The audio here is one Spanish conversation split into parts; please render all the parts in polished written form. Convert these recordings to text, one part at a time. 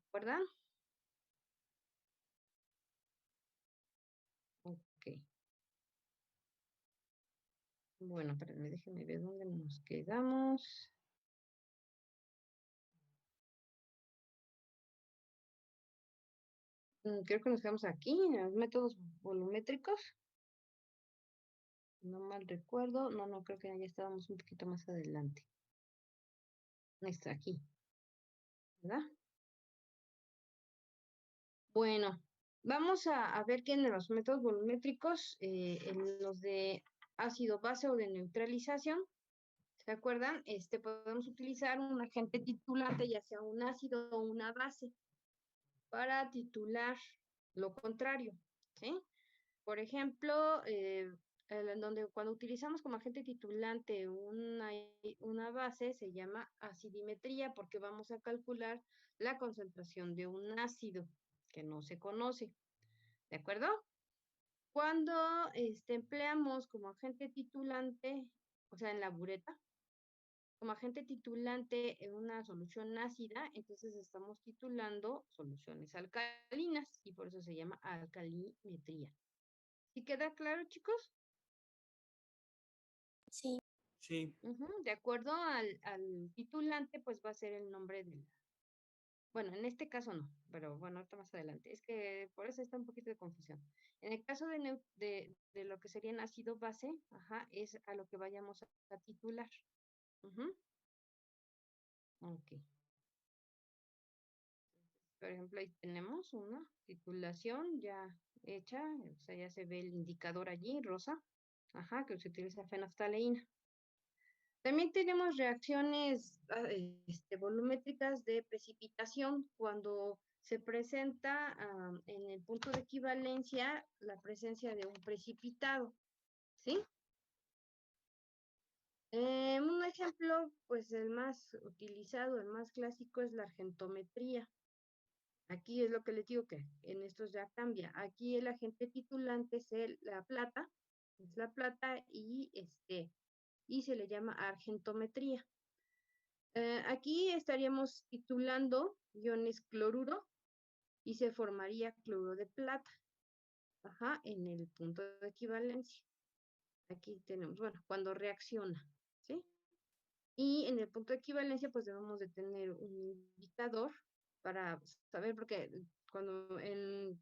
¿Recuerdan? Ok. Bueno, espérenme, déjenme ver dónde nos quedamos. Creo que nos quedamos aquí, en los métodos volumétricos. No mal recuerdo. No, no, creo que ya estábamos un poquito más adelante. Está aquí, ¿verdad? Bueno, vamos a ver que en los métodos volumétricos, en los de ácido base o de neutralización, ¿se acuerdan? Podemos utilizar un agente titulante, ya sea un ácido o una base, para titular lo contrario, ¿sí? Por ejemplo, en donde cuando utilizamos como agente titulante una base, se llama acidimetría, porque vamos a calcular la concentración de un ácido que no se conoce, ¿de acuerdo? Cuando empleamos como agente titulante, o sea, en la bureta, como agente titulante en una solución ácida, entonces estamos titulando soluciones alcalinas y por eso se llama alcalimetría. ¿Sí queda claro, chicos? Sí. Sí. De acuerdo al titulante, pues va a ser el nombre de la... Bueno, en este caso no, pero bueno, ahorita más adelante. Es que por eso está un poquito de confusión. En el caso de lo que sería en ácido base, ajá, es a lo que vayamos a titular. Ok. Por ejemplo, ahí tenemos una titulación ya hecha, o sea, ya se ve el indicador allí, rosa, ajá, que se utiliza fenftaleína. También tenemos reacciones volumétricas de precipitación cuando se presenta en el punto de equivalencia la presencia de un precipitado, ¿sí? Un ejemplo, pues el más utilizado, el más clásico es la argentometría. Aquí es lo que les digo que en estos ya cambia. Aquí el agente titulante es la plata, y se le llama argentometría. Aquí estaríamos titulando iones cloruro y se formaría cloruro de plata, ajá, en el punto de equivalencia. Aquí tenemos, bueno, cuando reacciona, ¿sí? Y en el punto de equivalencia, pues debemos de tener un indicador para saber, porque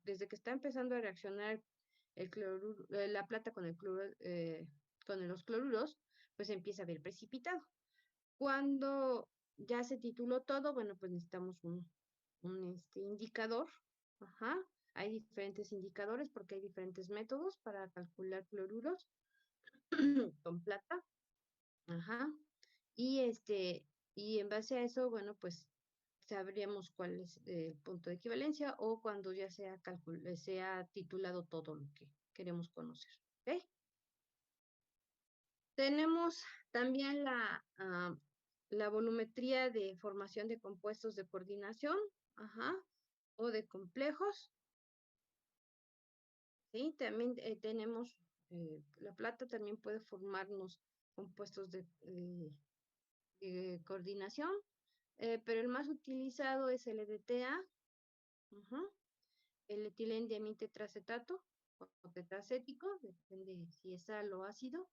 desde que está empezando a reaccionar el cloruro, la plata con el cloruro, con los cloruros, pues empieza a haber precipitado. Cuando ya se tituló todo, bueno, pues necesitamos un indicador. Ajá. Hay diferentes indicadores porque hay diferentes métodos para calcular cloruros con plata. Ajá. Y en base a eso, bueno, pues sabríamos cuál es el punto de equivalencia o cuando ya sea titulado todo lo que queremos conocer. ¿Ok? Tenemos también la volumetría de formación de compuestos de coordinación, ajá, o de complejos. ¿Sí? También tenemos, la plata también puede formarnos compuestos de coordinación, pero el más utilizado es el EDTA, ajá, el etilendiamine-tetracetato o tetracético, depende si es sal o ácido.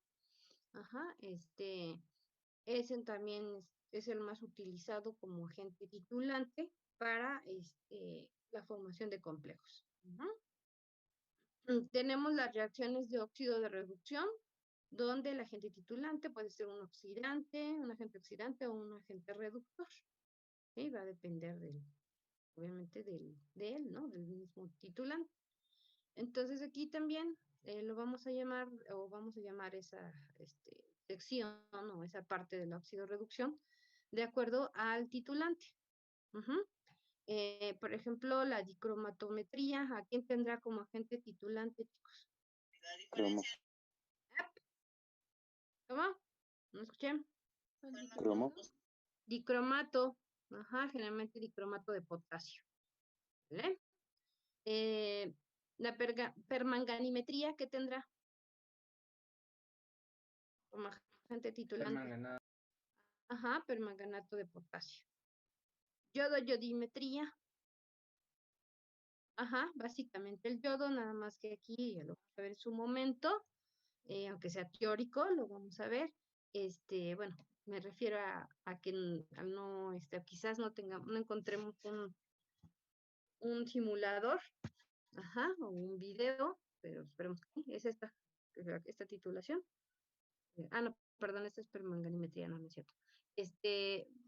Ajá, ese también es el más utilizado como agente titulante para la formación de complejos. Tenemos las reacciones de óxido de reducción, donde el agente titulante puede ser un agente oxidante o un agente reductor. ¿Sí? Va a depender obviamente de él, ¿no? Del mismo titulante. Entonces aquí también lo vamos a llamar, o vamos a llamar esa sección o esa parte de la oxidorreducción de acuerdo al titulante. Por ejemplo, la dicromatometría, ¿a quién tendrá como agente titulante, chicos? Cromo. ¿Cómo? ¿No escuché? Cromo. Dicromato, ajá, generalmente dicromato de potasio. ¿Vale? La permanganimetría, ¿qué tendrá como agente titulante? Permanganato. Ajá, permanganato de potasio. Yodo-yodimetría. Ajá, básicamente el yodo, nada más que aquí ya lo vamos a ver en su momento, aunque sea teórico, lo vamos a ver. Bueno, me refiero a que al no, quizás no tengamos, no encontremos un simulador, ajá, o un video, pero esperemos que sí, es esta titulación. No, perdón, esta es permanganimetría, no, no es cierto.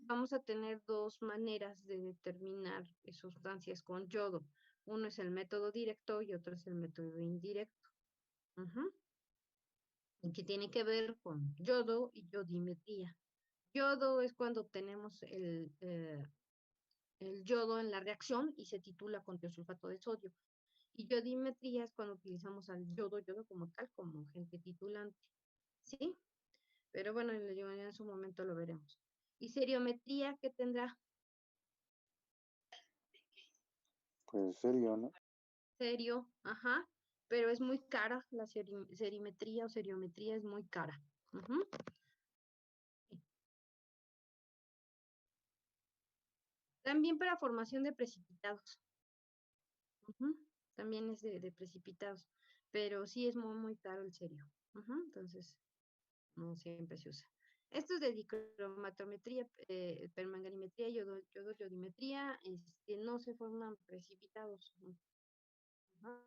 Vamos a tener dos maneras de determinar sustancias con yodo. Uno es el método directo y otro es el método indirecto. Ujú. Y que tiene que ver con yodo y yodimetría. Yodo es cuando obtenemos el yodo en la reacción y se titula con tiosulfato de sodio. Y yodimetría es cuando utilizamos al yodo como tal, como agente titulante. ¿Sí? Pero bueno, en su momento lo veremos. Y seriometría, ¿qué tendrá? Pues serio, ¿no? Serio, ajá, pero es muy cara, la serimetría o seriometría es muy cara. Ujú. También para formación de precipitados. Ujú. También es de precipitados, pero sí es muy, muy caro el serio. Ujú. Entonces, no siempre se usa. Esto es de dicromatometría, permanganimetría, yodimetría, no se forman precipitados. Ajá.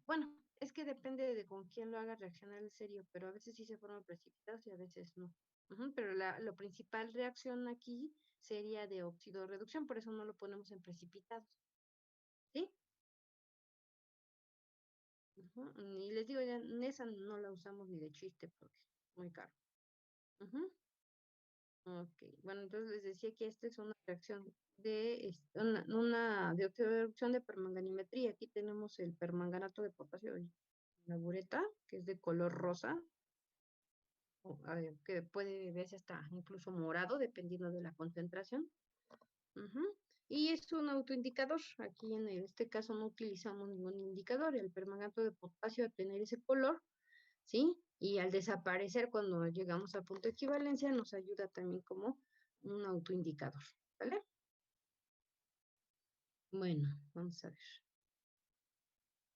Bueno, es que depende de con quién lo haga reaccionar el serio, pero a veces sí se forman precipitados y a veces no. Ujú, pero lo principal reacción aquí sería de óxido reducción, por eso no lo ponemos en precipitados. ¿Sí? Ujú, y les digo, ya, esa no la usamos ni de chiste porque es muy caro. Ujú. Ok, bueno, entonces les decía que esta es una reacción una de óxido de reducción de permanganimetría. Aquí tenemos el permanganato de potasio y la bureta, que es de color rosa, que puede verse hasta incluso morado, dependiendo de la concentración. Ujú. Y es un autoindicador. Aquí en este caso no utilizamos ningún indicador. El permanganato de potasio al tener ese color, ¿sí? Y al desaparecer cuando llegamos al punto de equivalencia nos ayuda también como un autoindicador, ¿vale? Bueno, vamos a ver.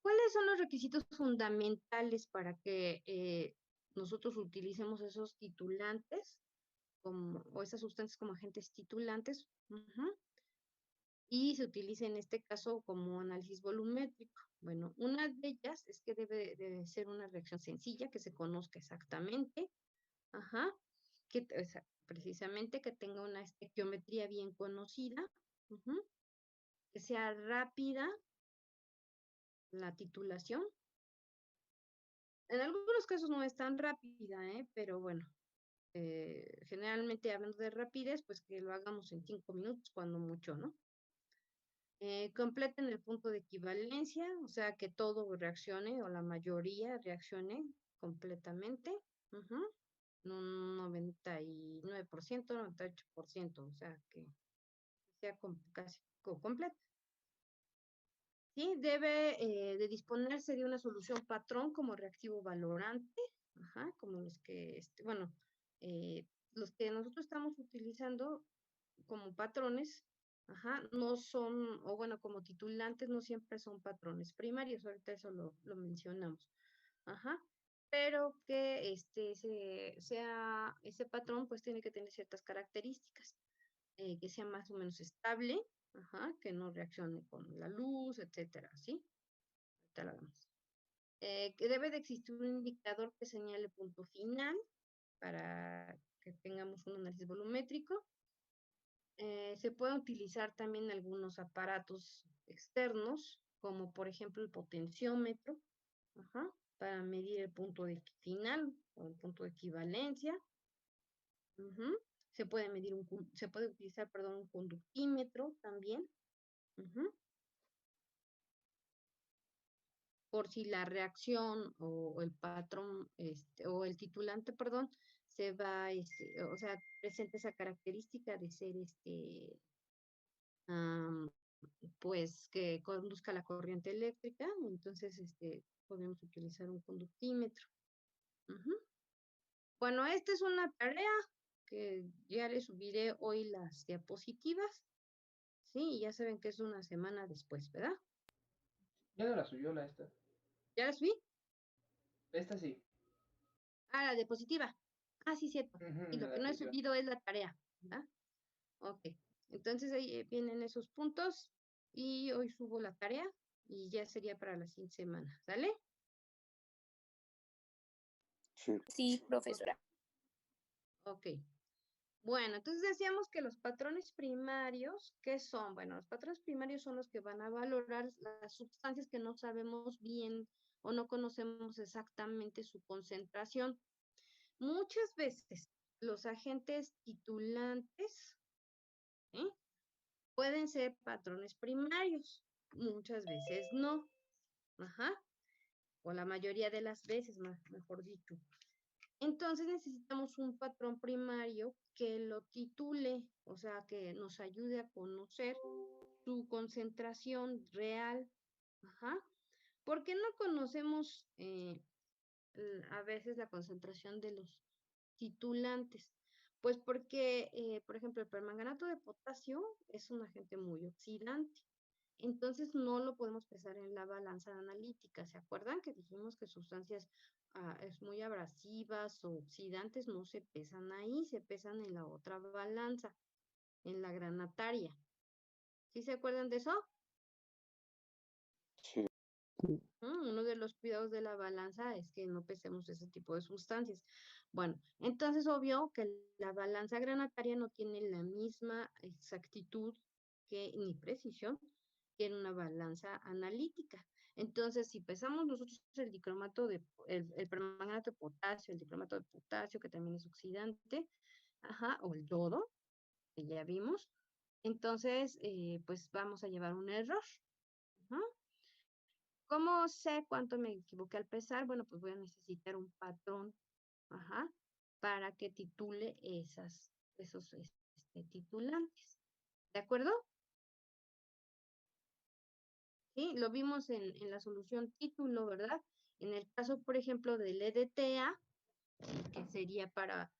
¿Cuáles son los requisitos fundamentales para que nosotros utilicemos esos titulantes o esas sustancias como agentes titulantes? Ujú. Y se utiliza en este caso como análisis volumétrico. Bueno, una de ellas es que debe de ser una reacción sencilla, que se conozca exactamente, ajá, o sea, precisamente que tenga una estequiometría bien conocida, ujú, que sea rápida la titulación. En algunos casos no es tan rápida, pero bueno, generalmente hablando de rapidez, pues que lo hagamos en 5 minutos, cuando mucho, ¿no? Completen el punto de equivalencia, o sea, que todo reaccione o la mayoría reaccione completamente. Ujú. Un 99%, 98%, o sea, que sea casi completa. Sí, debe de disponerse de una solución patrón como reactivo valorante, ajá, como los que nosotros estamos utilizando como patrones, ajá, no son, o bueno, como titulantes no siempre son patrones primarios, ahorita eso lo mencionamos, ajá, pero que ese patrón pues tiene que tener ciertas características, que sea más o menos estable, ajá, que no reaccione con la luz, etcétera, ¿sí? Ahorita lo vemos. Que debe de existir un indicador que señale punto final para que tengamos un análisis volumétrico. Se pueden utilizar también algunos aparatos externos, como por ejemplo el potenciómetro, ajá, para medir el punto de final o el punto de equivalencia. Ujú. Se puede utilizar, perdón, un conductímetro también, ujú, por si la reacción o el patrón, o el titulante, perdón, se va, o sea, presenta esa característica de ser am, pues que conduzca la corriente eléctrica, entonces podemos utilizar un conductímetro. Ujú. Bueno, esta es una tarea que ya les subiré hoy las diapositivas, ¿sí? Y ya saben que es una semana después, ¿verdad? Ya no la subió la esta. ¿Ya la subí? Esta sí. Ah, la diapositiva. Ah, sí, cierto. Y lo La que no he aplicación. subido es la tarea, ¿verdad? Ok. Entonces ahí vienen esos puntos y hoy subo la tarea y ya sería para la siguiente semana, ¿sale? Sí. Sí, profesora. Ok. Bueno, entonces decíamos que los patrones primarios, ¿qué son? Bueno, los patrones primarios son los que van a valorar las sustancias que no sabemos bien o no conocemos exactamente su concentración. Muchas veces los agentes titulantes, ¿eh? Pueden ser patrones primarios, muchas veces no. Ajá. O la mayoría de las veces, mejor dicho. Entonces necesitamos un patrón primario que lo titule, o sea, que nos ayude a conocer su concentración real. Ajá. ¿Por qué no conocemos a veces la concentración de los titulantes? Pues porque, por ejemplo, el permanganato de potasio es un agente muy oxidante. Entonces no lo podemos pesar en la balanza analítica. ¿Se acuerdan que dijimos que sustancias es muy abrasivas o oxidantes no se pesan ahí, se pesan en la otra balanza, en la granataria? ¿Sí se acuerdan de eso? Sí. Uno de los cuidados de la balanza es que no pesemos ese tipo de sustancias. Bueno, entonces obvio que la balanza granataria no tiene la misma exactitud ni precisión que en una balanza analítica. Entonces, si pesamos nosotros el dicromato el permanganato de potasio, el dicromato de potasio, que también es oxidante, ajá, o el yodo, que ya vimos, entonces, pues vamos a llevar un error. Ajá. ¿Cómo sé cuánto me equivoqué al pesar? Bueno, pues voy a necesitar un patrón, ajá, para que titule esos titulantes. ¿De acuerdo? Sí, lo vimos en la solución título, ¿verdad? En el caso, por ejemplo, del EDTA, que sería para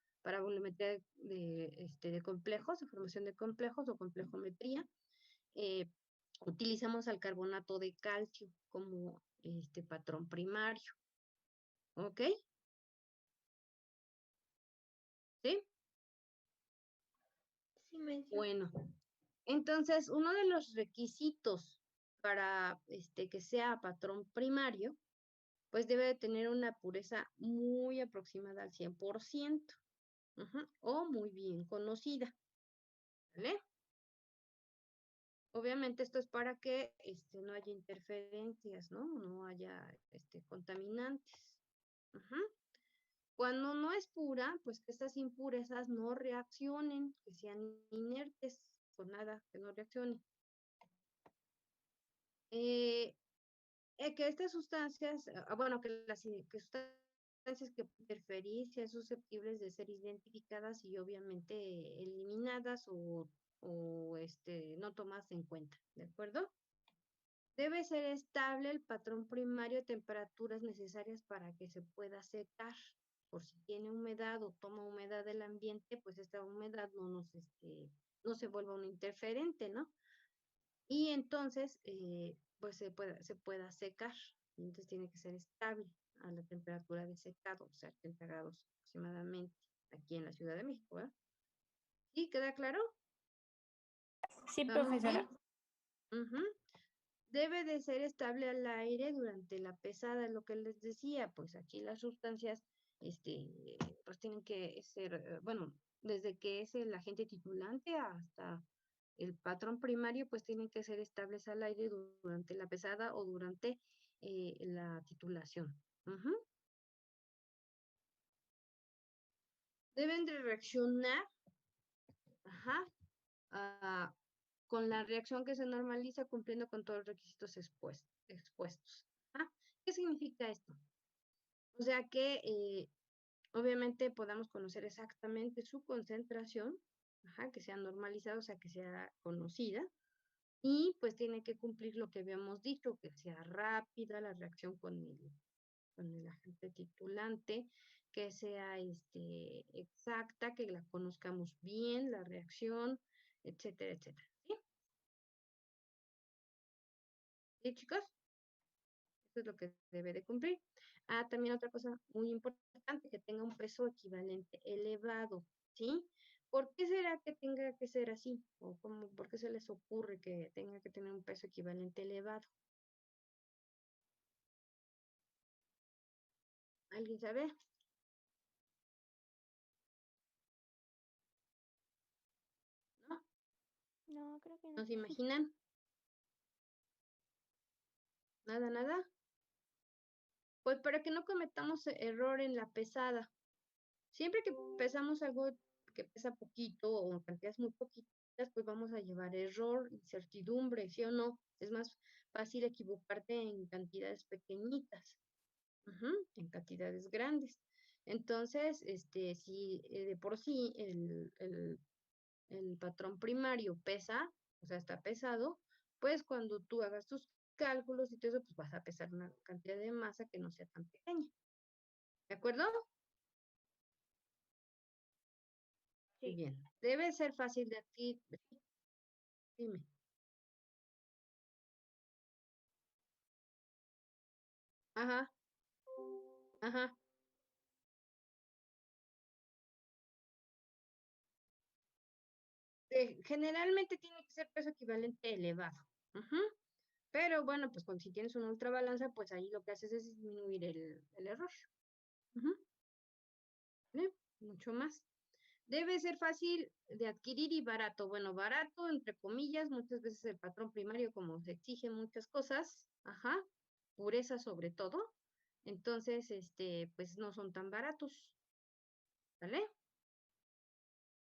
volumetría de complejos, de formación de complejos o complejometría, utilizamos al carbonato de calcio como patrón primario. ¿Ok? ¿Sí? Sí, maestra. Bueno, entonces uno de los requisitos para que sea patrón primario, pues debe de tener una pureza muy aproximada al 100%, o muy bien conocida, ¿vale? Obviamente esto es para que no haya interferencias, ¿no? No haya contaminantes. Ujú. Cuando no es pura, pues que estas impurezas no reaccionen, que sean inertes, con nada, que no reaccionen. Que estas sustancias, bueno, que sustancias que pueden interferir sean susceptibles de ser identificadas y obviamente eliminadas o no tomadas en cuenta, ¿de acuerdo? Debe ser estable el patrón primario de temperaturas necesarias para que se pueda secar. Por si tiene humedad o toma humedad del ambiente, pues esta humedad no se vuelva un interferente, ¿no? Y entonces, pues se pueda secar. Entonces tiene que ser estable a la temperatura de secado, o sea, 30 grados aproximadamente, aquí en la Ciudad de México, ¿verdad? ¿Sí? ¿Queda claro? Sí, ¿Vamos bien? profesora. Ujú. Debe de ser estable al aire durante la pesada, es lo que les decía, pues aquí las sustancias, pues tienen que ser, bueno, desde que es el agente titulante hasta el patrón primario, pues tienen que ser estables al aire durante la pesada o durante la titulación. Ujú. Deben de reaccionar, ajá, ah, con la reacción que se normaliza cumpliendo con todos los requisitos expuestos. Ajá. ¿Qué significa esto? O sea que obviamente podamos conocer exactamente su concentración, ajá, que sea normalizada, o sea, que sea conocida, y pues tiene que cumplir lo que habíamos dicho, que sea rápida la reacción con el agente titulante, que sea exacta, que la conozcamos bien, la reacción, etcétera, etcétera. ¿Sí? ¿Sí, chicos? Eso es lo que debe de cumplir. También otra cosa muy importante, que tenga un peso equivalente elevado, ¿sí? ¿Por qué será que tenga que ser así? ¿O por qué se les ocurre que tenga que tener un peso equivalente elevado? ¿Alguien sabe? ¿No? No, creo que no. ¿No se imaginan? Nada, nada. Pues para que no cometamos error en la pesada. Siempre que pesamos algo que pesa poquito o en cantidades muy poquitas, pues vamos a llevar error, incertidumbre, ¿sí o no? Es más fácil equivocarte en cantidades pequeñitas, en cantidades grandes. Entonces, si de por sí el patrón primario pesa, o sea, está pesado, pues cuando tú hagas tus cálculos y todo eso, pues vas a pesar una cantidad de masa que no sea tan pequeña. ¿De acuerdo? Muy Sí. bien. Debe ser fácil de aquí. Dime. Ajá, ajá. Generalmente tiene que ser peso equivalente elevado. Ujú. Pero bueno, pues si tienes una ultrabalanza, pues ahí lo que haces es disminuir el error. Ujú. ¿Vale? Mucho más. Debe ser fácil de adquirir y barato. Bueno, barato, entre comillas, muchas veces el patrón primario, como se exige muchas cosas, ajá, pureza sobre todo, entonces, pues no son tan baratos, ¿vale?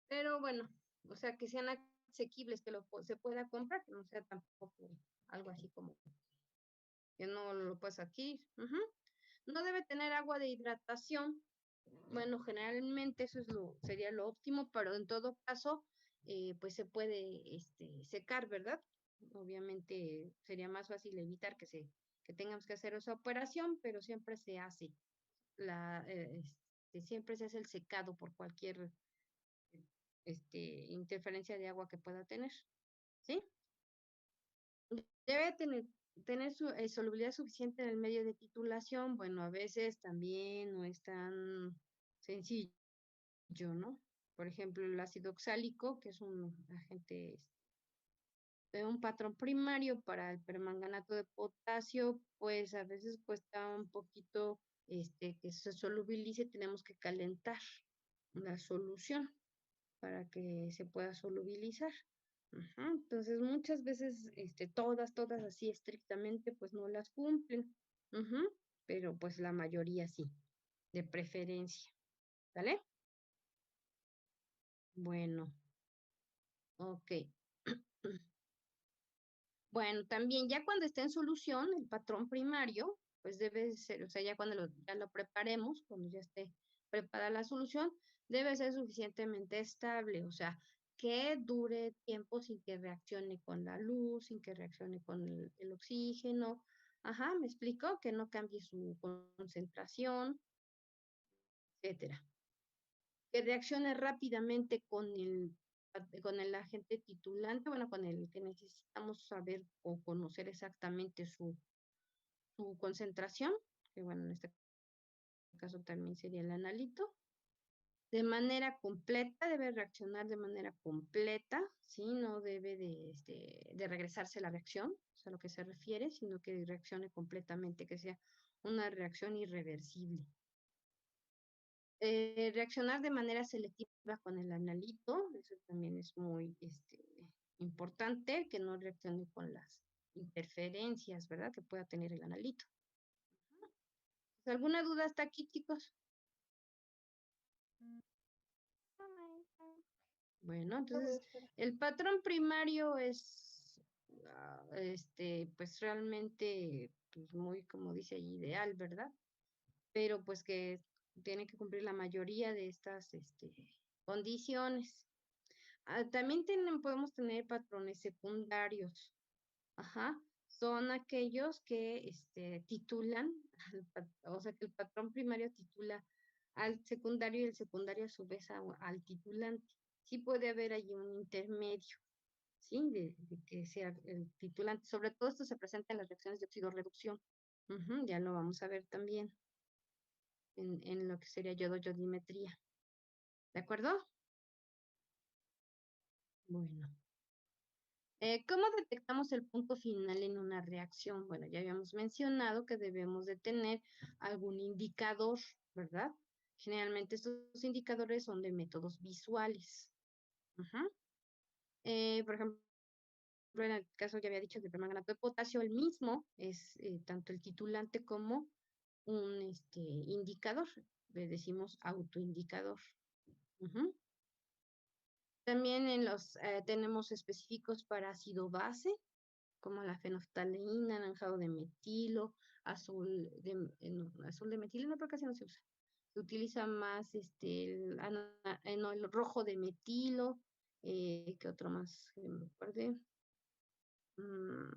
Pero bueno, o sea, que sean asequibles, que se pueda comprar, que no sea tampoco algo así como que no lo puedes aquí. No debe tener agua de hidratación. Bueno, generalmente eso sería lo óptimo, pero en todo caso, pues se puede secar, ¿verdad? Obviamente sería más fácil evitar que tengamos que hacer esa operación, pero siempre se hace. Siempre se hace el secado por cualquier interferencia de agua que pueda tener, ¿sí? Debe tener solubilidad suficiente en el medio de titulación. Bueno, a veces también no es tan sencillo, ¿no? Por ejemplo, el ácido oxálico, que es un agente de un patrón primario para el permanganato de potasio, pues a veces cuesta un poquito que se solubilice, tenemos que calentar la solución para que se pueda solubilizar. Entonces, muchas veces, todas así estrictamente, pues no las cumplen. Pero pues la mayoría sí, de preferencia. ¿Vale? Bueno, ok. Bueno, también ya cuando esté en solución, el patrón primario, pues debe ser, o sea, ya cuando ya lo preparemos, cuando ya esté preparada la solución, debe ser suficientemente estable, o sea, que dure tiempo sin que reaccione con la luz, sin que reaccione con el oxígeno. Ajá, me explico, que no cambie su concentración, etcétera. Que reaccione rápidamente con el agente titulante, bueno, con el que necesitamos saber o conocer exactamente su concentración, que bueno, en este caso también sería el analito. De manera completa, debe reaccionar de manera completa, ¿sí? No debe de regresarse la reacción, o sea, a lo que se refiere, sino que reaccione completamente, que sea una reacción irreversible. Reaccionar de manera selectiva con el analito, eso también es muy importante, que no reaccione con las interferencias, ¿verdad? Que pueda tener el analito. ¿Alguna duda hasta aquí, chicos? Bueno, entonces el patrón primario es, pues realmente, pues muy, como dice ahí, ideal, ¿verdad? Pero pues que tiene que cumplir la mayoría de estas condiciones. También podemos tener patrones secundarios. Ajá. Son aquellos que titulan, o sea, que el patrón primario titula al secundario y el secundario a su vez al titulante. Sí puede haber ahí un intermedio, ¿sí? De que sea el titulante. Sobre todo esto se presenta en las reacciones de oxidorreducción. Ujú, ya lo vamos a ver también en lo que sería yodo-yodimetría. ¿De acuerdo? Bueno. ¿Cómo detectamos el punto final en una reacción? Bueno, ya habíamos mencionado que debemos de tener algún indicador, ¿verdad? Generalmente estos indicadores son de métodos visuales. Ajá. Por ejemplo, en el caso que había dicho del permanganato de potasio, el mismo es tanto el titulante como un indicador. Le decimos autoindicador. Ujú. También tenemos específicos para ácido base, como la fenolftaleína, anaranjado de metilo, azul de metilo, no, pero casi no se usa. Se utiliza más no, el rojo de metilo, ¿qué otro más? Que me acuerde.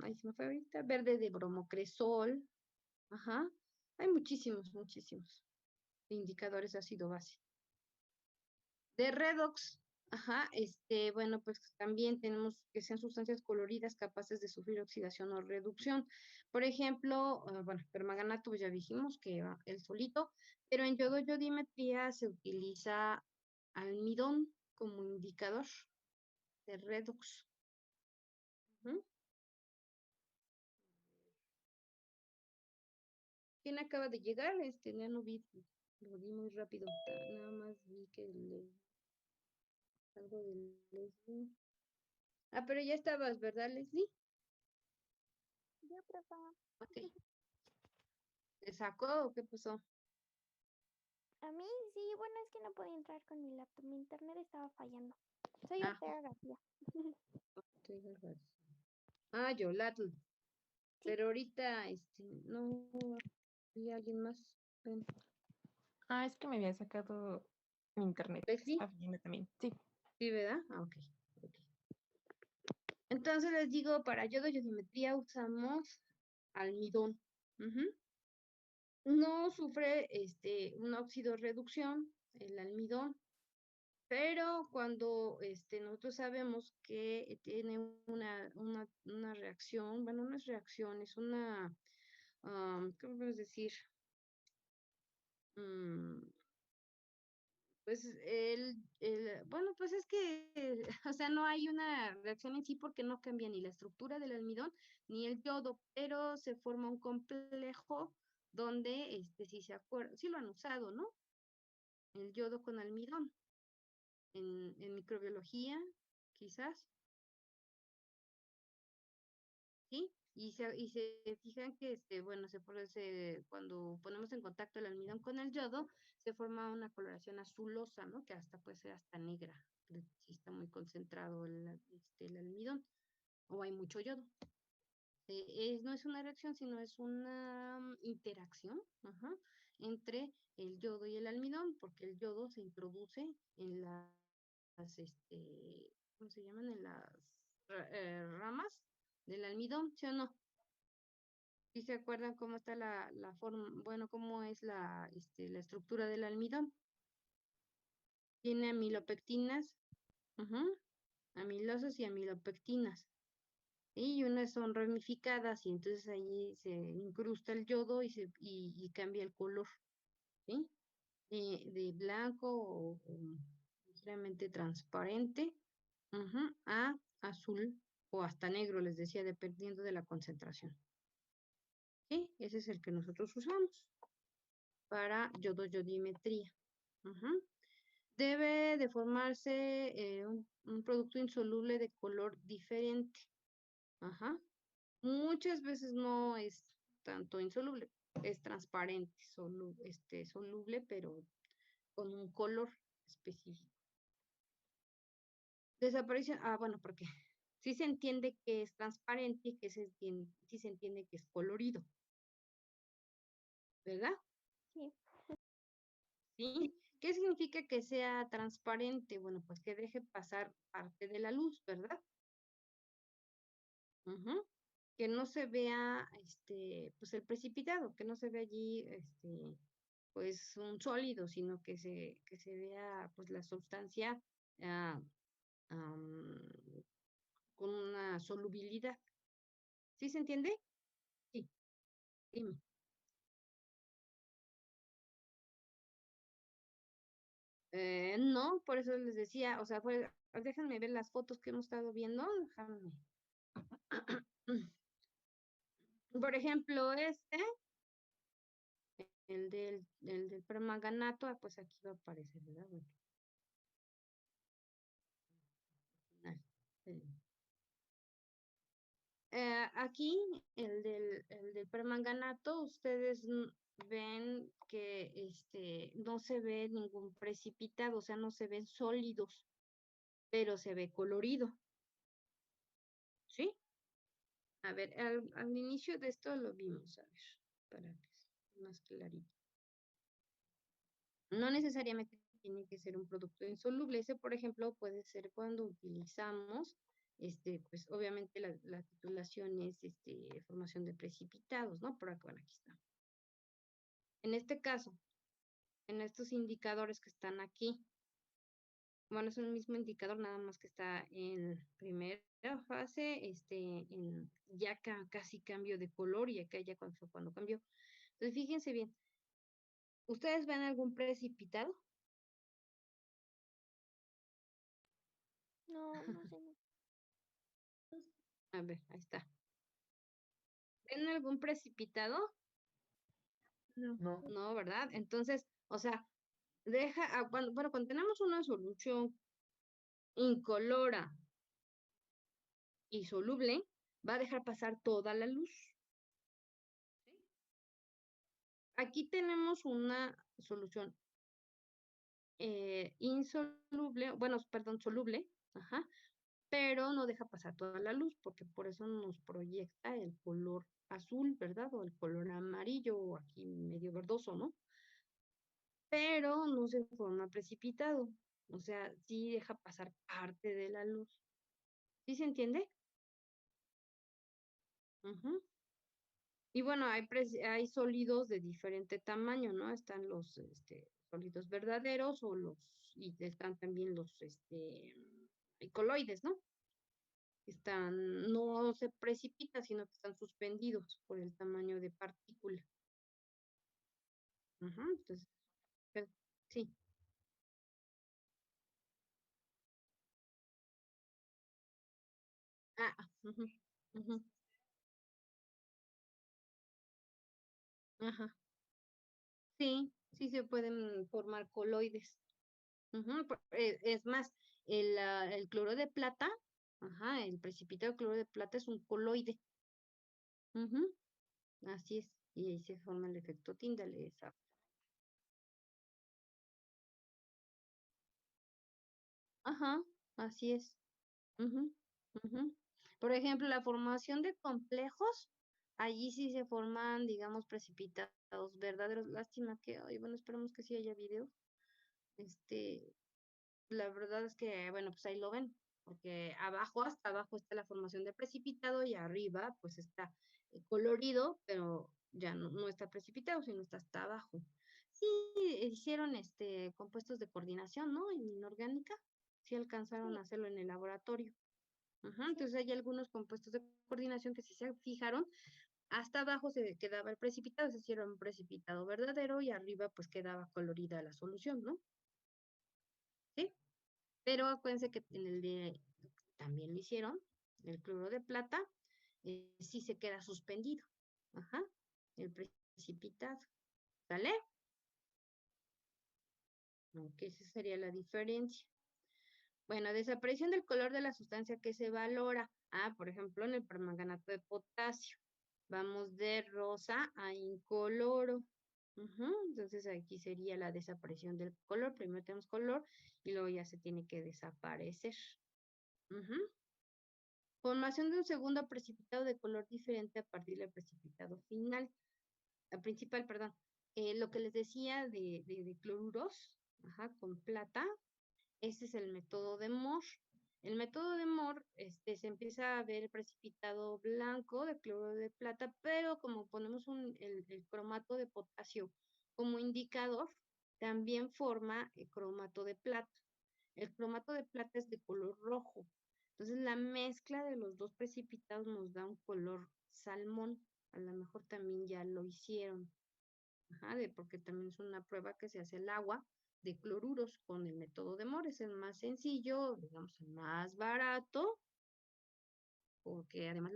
Ahí se me fue ahorita, verde de bromocresol, ajá. Hay muchísimos indicadores de ácido base. De redox, ajá, bueno, pues también tenemos que sean sustancias coloridas capaces de sufrir oxidación o reducción. Por ejemplo, bueno, permanganato, pues ya dijimos que va el solito, pero en yodo-yodimetría se utiliza almidón como indicador de redox. Ujú. ¿Quién acaba de llegar? Ya no vi, lo vi muy rápido. Nada más vi que algo de Leslie. Ah, pero ya estabas, ¿verdad, Leslie? Yo, profa. Ok. ¿Te sacó o qué pasó? A mí sí, bueno, es que no podía entrar con mi laptop. Mi internet estaba fallando. Soy Ah, Ortega García. estoy García. Ah, Yolatl. Sí. Pero ahorita, no, ¿hay alguien más? Ven. Ah, es que me había sacado mi internet. ¿Leslie? Estaba fallando también. Sí. Sí, ¿verdad? Ah, ok. Ok. Entonces les digo, para yodo-yodimetría usamos almidón. Ujú. No sufre un óxido reducción, el almidón, pero cuando nosotros sabemos que tiene una reacción, bueno, no es reacción, es una, ¿cómo podemos decir? Mm, pues bueno, pues es que, o sea, no hay una reacción en sí porque no cambia ni la estructura del almidón ni el yodo, pero se forma un complejo donde, si se acuerdan, sí lo han usado, ¿no? El yodo con almidón, en microbiología, quizás, ¿sí? Y se fijan que, bueno, cuando ponemos en contacto el almidón con el yodo, se forma una coloración azulosa, ¿no? Que hasta puede ser hasta negra, si está muy concentrado el almidón, o hay mucho yodo. No es una reacción, sino es una interacción, ajá, entre el yodo y el almidón, porque el yodo se introduce en ¿cómo se llaman? En las ramas del almidón, ¿sí o no? ¿Sí se acuerdan cómo está la forma, bueno, cómo es la estructura del almidón? Tiene amilopectinas, ujú, amilosas y amilopectinas. Y unas son ramificadas y entonces ahí se incrusta el yodo y cambia el color, ¿sí? De blanco o ligeramente transparente, ujú, a azul o hasta negro, les decía, dependiendo de la concentración. ¿Sí? Ese es el que nosotros usamos para yodo-yodimetría. Ujú. Debe de formarse un producto insoluble de color diferente. Ajá. Muchas veces no es tanto insoluble, es transparente, soluble, pero con un color específico. Desaparición, bueno, porque sí se entiende que es transparente y que sí se entiende que es colorido, ¿verdad? Sí. ¿Sí? ¿Qué significa que sea transparente? Bueno, pues que deje pasar parte de la luz, ¿verdad? Ujú. Que no se vea, pues el precipitado, que no se vea allí, pues un sólido, sino que se vea, pues la sustancia ah, am, con una solubilidad. ¿Sí se entiende? Sí, dime. No, por eso les decía, o sea, déjenme ver las fotos que hemos estado viendo, déjame. Por ejemplo, el del permanganato, pues aquí va a aparecer, ¿verdad? Bueno, al final, aquí, el del permanganato, ustedes ven que no se ve ningún precipitado, o sea, no se ven sólidos, pero se ve colorido, ¿sí? A ver, al inicio de esto lo vimos, a ver, para que sea más clarito. No necesariamente tiene que ser un producto insoluble. Ese, por ejemplo, puede ser cuando utilizamos, pues obviamente la titulación es formación de precipitados, ¿no? Por acá, bueno, aquí está. En este caso, en estos indicadores que están aquí, bueno, es el mismo indicador, nada más que está en primera fase, en ya casi cambio de color y acá ya cuando cambió. Entonces, fíjense bien, ¿ustedes ven algún precipitado? No, no sé. A ver, ahí está. ¿Ven algún precipitado? No. No, ¿verdad? Entonces, o sea, cuando tenemos una solución incolora y soluble, va a dejar pasar toda la luz. ¿Sí? Aquí tenemos una solución insoluble, bueno, perdón, soluble, ajá, pero no deja pasar toda la luz, porque por eso nos proyecta el color azul, ¿verdad? O el color amarillo, o aquí medio verdoso, ¿no? Pero no se forma precipitado, o sea, sí deja pasar parte de la luz. ¿Sí se entiende? Ujú. Y bueno, hay sólidos de diferente tamaño, ¿no? Están los sólidos verdaderos y están también los coloides, ¿no? No se precipita, sino que están suspendidos por el tamaño de partícula. Ujú, entonces, pero- sí. Ujú, ujú, ajá. Sí, sí se pueden formar coloides. Ujú, es más, el cloro de plata, ajá, el precipitado de cloro de plata es un coloide. Ujú, así es. Y ahí se forma el efecto Tyndall, exacto. Ajá, así es. Ujú, ujú. Por ejemplo, la formación de complejos, allí sí se forman, digamos, precipitados verdaderos. Lástima que, ay, bueno, esperemos que sí haya video. Este, la verdad es que, bueno, pues ahí lo ven, porque hasta abajo está la formación de precipitado y arriba pues está colorido, pero ya no está precipitado, sino está hasta abajo. Sí, hicieron compuestos de coordinación, ¿no? En inorgánica, sí alcanzaron Sí, a hacerlo en el laboratorio. Ajá, sí. entonces hay algunos compuestos de coordinación que si se fijaron, hasta abajo se quedaba el precipitado, se hicieron un precipitado verdadero y arriba pues quedaba colorida la solución, ¿no? ¿Sí? Pero acuérdense que en el de también lo hicieron, el cloro de plata, sí se queda suspendido. Ajá, el precipitado. ¿Sale? Aunque esa sería la diferencia. Bueno, desaparición del color de la sustancia que se valora. Por ejemplo, en el permanganato de potasio. Vamos de rosa a incoloro. Ujú, entonces aquí sería la desaparición del color. Primero tenemos color y luego ya se tiene que desaparecer. Ujú. Formación de un segundo precipitado de color diferente a partir del precipitado principal, perdón. Lo que les decía de cloruros, ajá, con plata, ese es el método de Moore. El método de Moore, se empieza a ver el precipitado blanco de cloruro de plata, pero como ponemos el cromato de potasio como indicador, también forma el cromato de plata. El cromato de plata es de color rojo. Entonces la mezcla de los dos precipitados nos da un color salmón. A lo mejor también ya lo hicieron. Ajá, porque también es una prueba que se hace el agua de cloruros con el método de Moore. Es el más sencillo, digamos, el más barato, porque además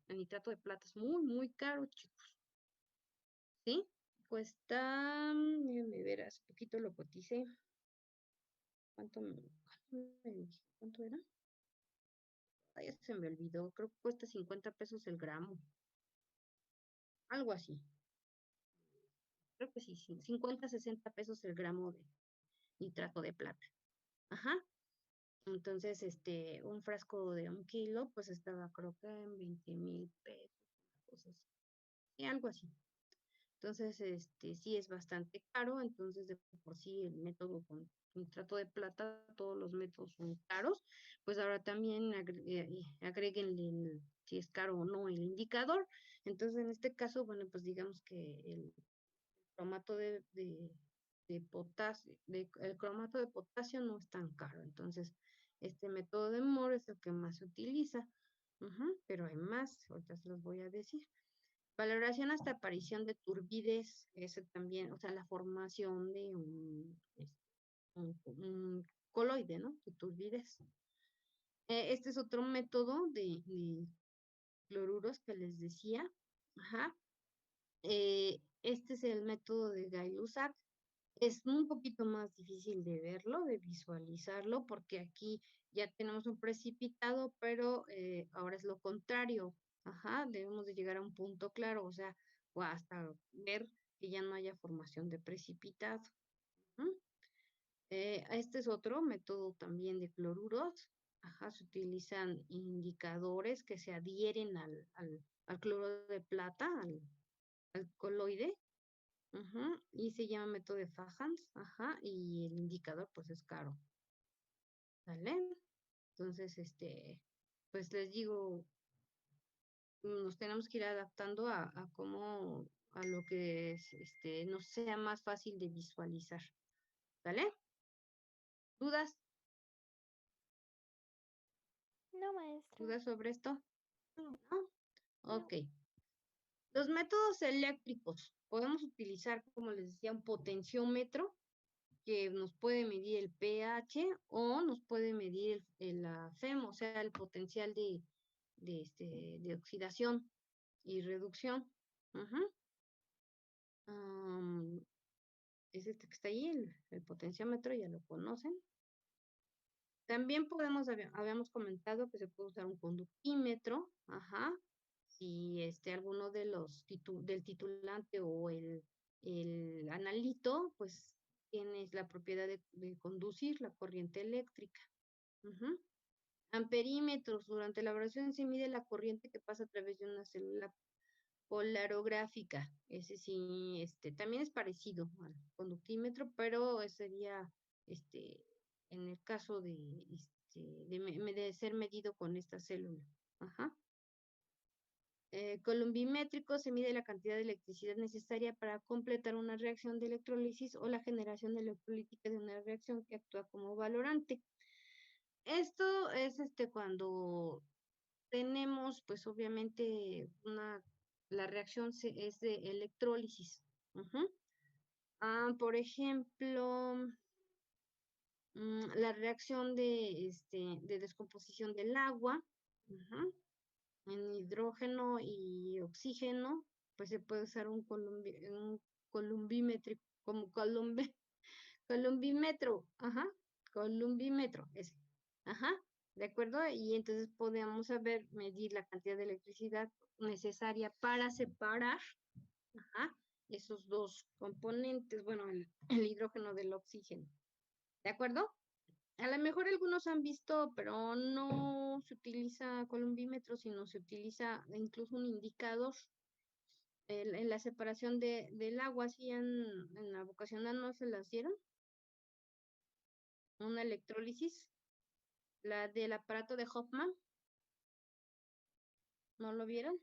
el nitrato de plata es muy, muy caro, chicos. ¿Sí? Cuesta, déjenme ver, hace poquito lo coticé. ¿Cuánto era? Ay, se me olvidó, creo que cuesta 50 pesos el gramo. Algo así. Creo que sí, 50, 60 pesos el gramo de nitrato de plata. Ajá. Entonces, un frasco de 1 kilo, pues estaba creo que en 20,000 pesos, cosas así. Sí, algo así. Entonces, sí es bastante caro, entonces de por sí el método con nitrato de plata, todos los métodos son caros, pues ahora también agréguenle si es caro o no el indicador. Entonces, en este caso, bueno, pues digamos que el cromato de potasio, el cromato de potasio no es tan caro, entonces este método de Moore es el que más se utiliza. Pero hay más, ahorita se los voy a decir. Valoración hasta aparición de turbides, ese también, o sea, la formación de un coloide, ¿no? De turbides. Este es otro método de cloruros que les decía. Ajá. Este es el método de Gay-Lussac. Es un poquito más difícil de verlo, de visualizarlo, porque aquí ya tenemos un precipitado, pero ahora es lo contrario. Ajá, debemos de llegar a un punto claro, o sea, o hasta ver que ya no haya formación de precipitado. Este es otro método también de cloruros. Ajá, se utilizan indicadores que se adhieren al cloro de plata, al coloide. Y se llama método de Fajans, y el indicador pues es caro. ¿Vale? Entonces, pues les digo, nos tenemos que ir adaptando a cómo, a lo que nos sea más fácil de visualizar. ¿Vale? ¿Dudas? No, maestra. ¿Dudas sobre esto? No. ¿No? No. Ok. Los métodos eléctricos. Podemos utilizar, como les decía, un potenciómetro que nos puede medir el pH o nos puede medir la FEM, o sea, el potencial de oxidación y reducción. Es este que está ahí, el potenciómetro, ya lo conocen. También habíamos comentado que se puede usar un conductímetro, si alguno de los del titulante o el analito, pues tiene la propiedad de conducir la corriente eléctrica. Amperímetros, durante la evaluación se mide la corriente que pasa a través de una célula polarográfica. Ese sí, también es parecido al conductímetro, pero sería, en el caso de ser medido con esta célula. Columbimétrico se mide la cantidad de electricidad necesaria para completar una reacción de electrólisis o la generación electrolítica de una reacción que actúa como valorante. Esto es cuando tenemos, pues obviamente, la reacción es de electrólisis. Por ejemplo, la reacción de descomposición del agua, en hidrógeno y oxígeno, pues se puede usar un columbímetro, como columbímetro, columbímetro, ese, ¿de acuerdo? Y entonces podemos medir la cantidad de electricidad necesaria para separar, esos dos componentes, bueno, el hidrógeno del oxígeno, ¿de acuerdo? A lo mejor algunos han visto, pero no se utiliza columbímetro, sino se utiliza incluso un indicador en la separación del agua, así en la vocacional no se las dieron. Una electrólisis, la del aparato de Hoffman, ¿no lo vieron?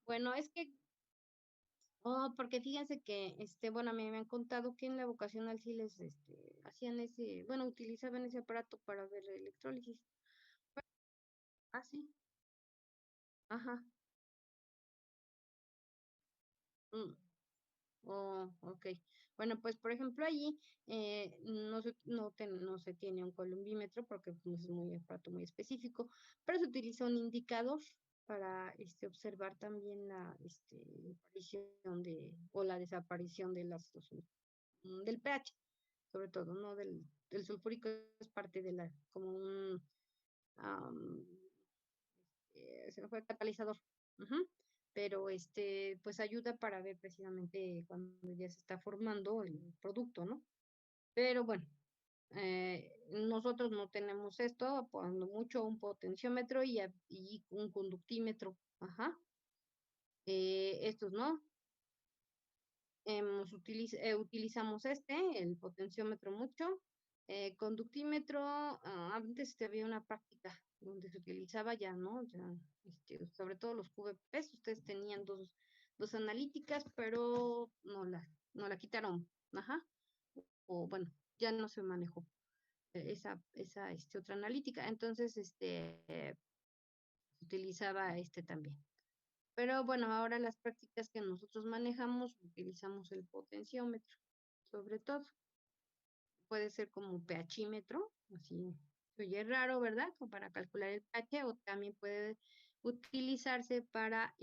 Bueno, es que, porque fíjense que, bueno, a mí me han contado que en la vocacional sí les, hacían bueno, utilizaban ese aparato para ver la electrólisis. Ah, sí. Ajá. Oh, ok. Bueno, pues por ejemplo allí no se tiene un columbímetro porque pues, es muy aparato muy específico, pero se utiliza un indicador para observar también la aparición o la desaparición de del pH, sobre todo, ¿no? Del sulfúrico es parte de como un am, se me fue catalizador. Ujú. Pero pues ayuda para ver precisamente cuando ya se está formando el producto, ¿no? Pero bueno, nosotros no tenemos esto, cuando mucho un potenciómetro y un conductímetro, ajá. Estos, ¿no? Utilizamos el potenciómetro mucho. Conductímetro, antes había una práctica donde se utilizaba ya, ¿no? Ya, sobre todo los QVPs, ustedes tenían dos analíticas, pero no la quitaron, ajá. O bueno, ya no se manejó esa otra analítica. Entonces, se utilizaba también. Pero bueno, ahora las prácticas que nosotros manejamos, utilizamos el potenciómetro, sobre todo. Puede ser como un pHímetro, así se oye raro, ¿verdad? Como para calcular el pH, o también puede utilizarse para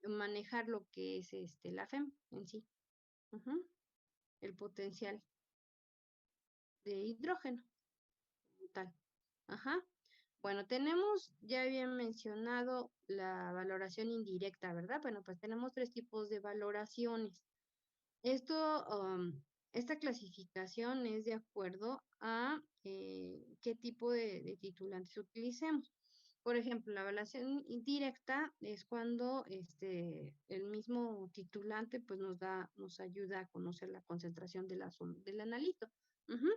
manejar lo que es la FEM en sí. Ujú. El potencial de hidrógeno, como tal. Ajá. Bueno, ya habían mencionado la valoración indirecta, ¿verdad? Bueno, pues tenemos tres tipos de valoraciones. Esto, esta clasificación es de acuerdo a qué tipo de titulantes utilicemos. Por ejemplo, la evaluación indirecta es cuando el mismo titulante pues nos ayuda a conocer la concentración del analito. Ujú.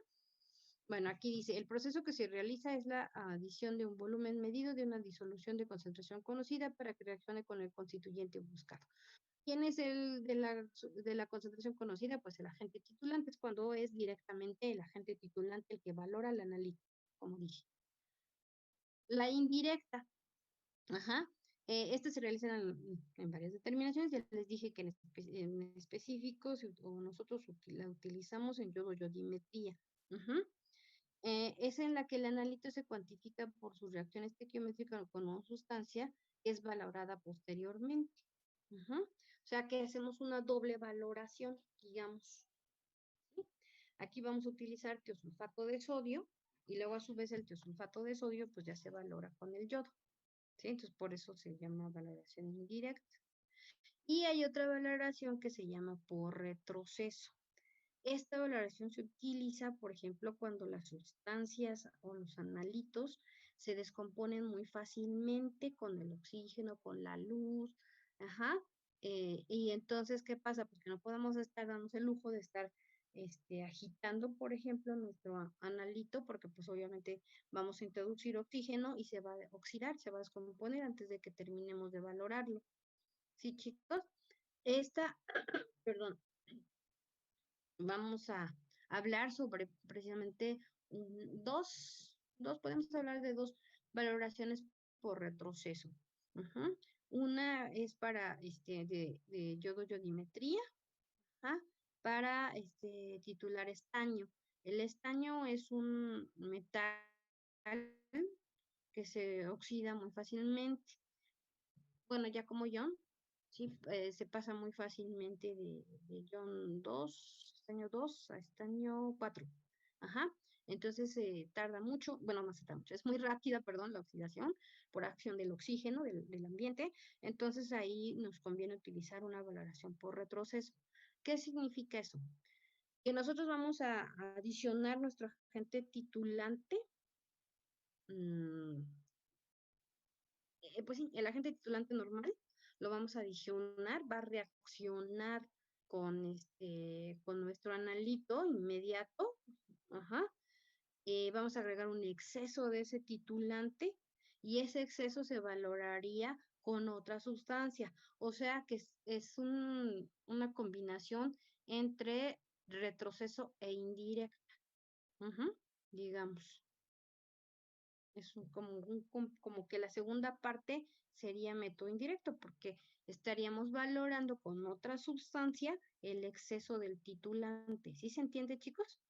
Bueno, aquí dice, el proceso que se realiza es la adición de un volumen medido de una disolución de concentración conocida para que reaccione con el constituyente buscado. ¿Quién es el de la concentración conocida? Pues el agente titulante, es cuando es directamente el agente titulante el que valora la analítica, como dije. La indirecta, ajá, esta se realiza en varias determinaciones, ya les dije que en específico nosotros la utilizamos en yodo-yodimetría. Ujú. Es en la que el analito se cuantifica por su reacción estequiométrica con una sustancia que es valorada posteriormente. Ujú. O sea que hacemos una doble valoración, digamos. ¿Sí? Aquí vamos a utilizar tiosulfato de sodio y luego a su vez el tiosulfato de sodio pues ya se valora con el yodo. ¿Sí? Entonces por eso se llama valoración indirecta. Y hay otra valoración que se llama por retroceso. Esta valoración se utiliza, por ejemplo, cuando las sustancias o los analitos se descomponen muy fácilmente con el oxígeno, con la luz, ajá. Y entonces, ¿qué pasa? Pues que no podemos estar dándonos el lujo de estar agitando, por ejemplo, nuestro analito, porque pues obviamente vamos a introducir oxígeno y se va a oxidar, se va a descomponer antes de que terminemos de valorarlo. ¿Sí, chicos? Esta, perdón, vamos a hablar sobre precisamente podemos hablar de dos valoraciones por retroceso. Ujú. Una es para de yodo-yodimetría, ajá, para titular estaño. El estaño es un metal que se oxida muy fácilmente. Bueno, ya como ion, sí, se pasa muy fácilmente de ion 2, estaño 2 a estaño 4. Ajá. Entonces se tarda mucho, bueno, no se tarda mucho, es muy rápida, perdón, la oxidación por acción del oxígeno del ambiente. Entonces ahí nos conviene utilizar una valoración por retroceso. ¿Qué significa eso? Que nosotros vamos a adicionar nuestro agente titulante. mm, pues sí, el agente titulante normal lo vamos a adicionar, va a reaccionar con nuestro analito inmediato, ajá. Vamos a agregar un exceso de ese titulante y ese exceso se valoraría con otra sustancia. O sea que es una combinación entre retroceso e indirecta, ujú, digamos. Es como que la segunda parte sería método indirecto, porque estaríamos valorando con otra sustancia el exceso del titulante. ¿Sí se entiende, chicos?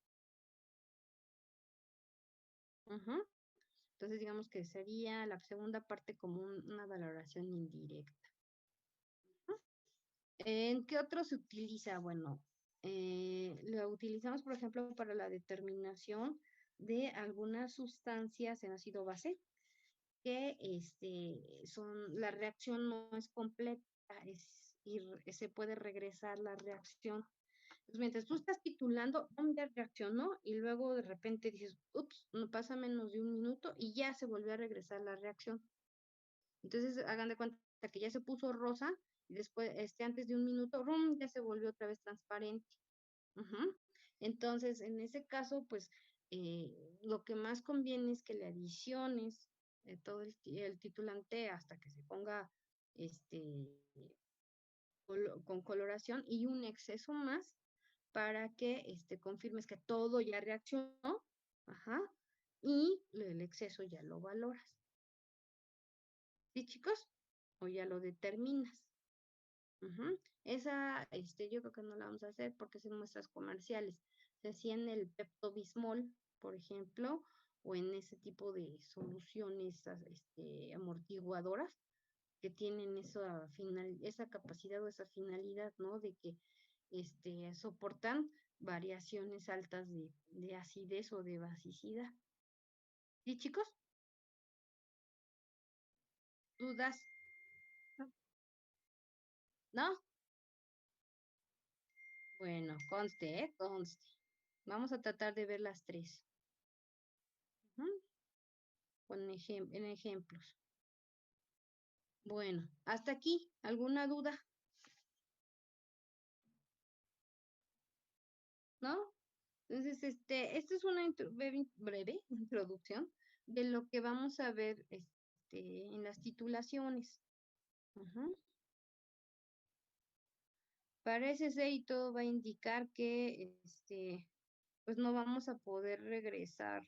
Ujú. Entonces, digamos que sería la segunda parte como una valoración indirecta. Ujú. ¿En qué otro se utiliza? Bueno, lo utilizamos, por ejemplo, para la determinación de algunas sustancias en ácido base que la reacción no es completa, se puede regresar la reacción. Pues mientras tú estás titulando, ya reaccionó y luego de repente dices, ups, no pasa menos de un minuto y ya se volvió a regresar la reacción. Entonces hagan de cuenta que ya se puso rosa y después, antes de un minuto, ¡rum!, ya se volvió otra vez transparente. Ujú. Entonces, en ese caso, pues lo que más conviene es que le adiciones todo el titulante hasta que se ponga con coloración y un exceso más para que confirmes que todo ya reaccionó, ajá, y el exceso ya lo valoras. ¿Sí, chicos? O ya lo determinas. Ujú. Esa, yo creo que no la vamos a hacer porque son muestras comerciales. Se hacía en el Pepto-Bismol, por ejemplo, o en ese tipo de soluciones amortiguadoras que tienen esa capacidad o esa finalidad, ¿no? De que soportan variaciones altas de acidez o de basicidad. ¿Sí, chicos? ¿Dudas? ¿No? Bueno, conste, conste. Vamos a tratar de ver las tres. Ujú. En ejemplos. Bueno, hasta aquí, ¿alguna duda? ¿No? Entonces, esta es una breve introducción de lo que vamos a ver en las titulaciones. Ujú. Parece ser y todo va a indicar que pues no vamos a poder regresar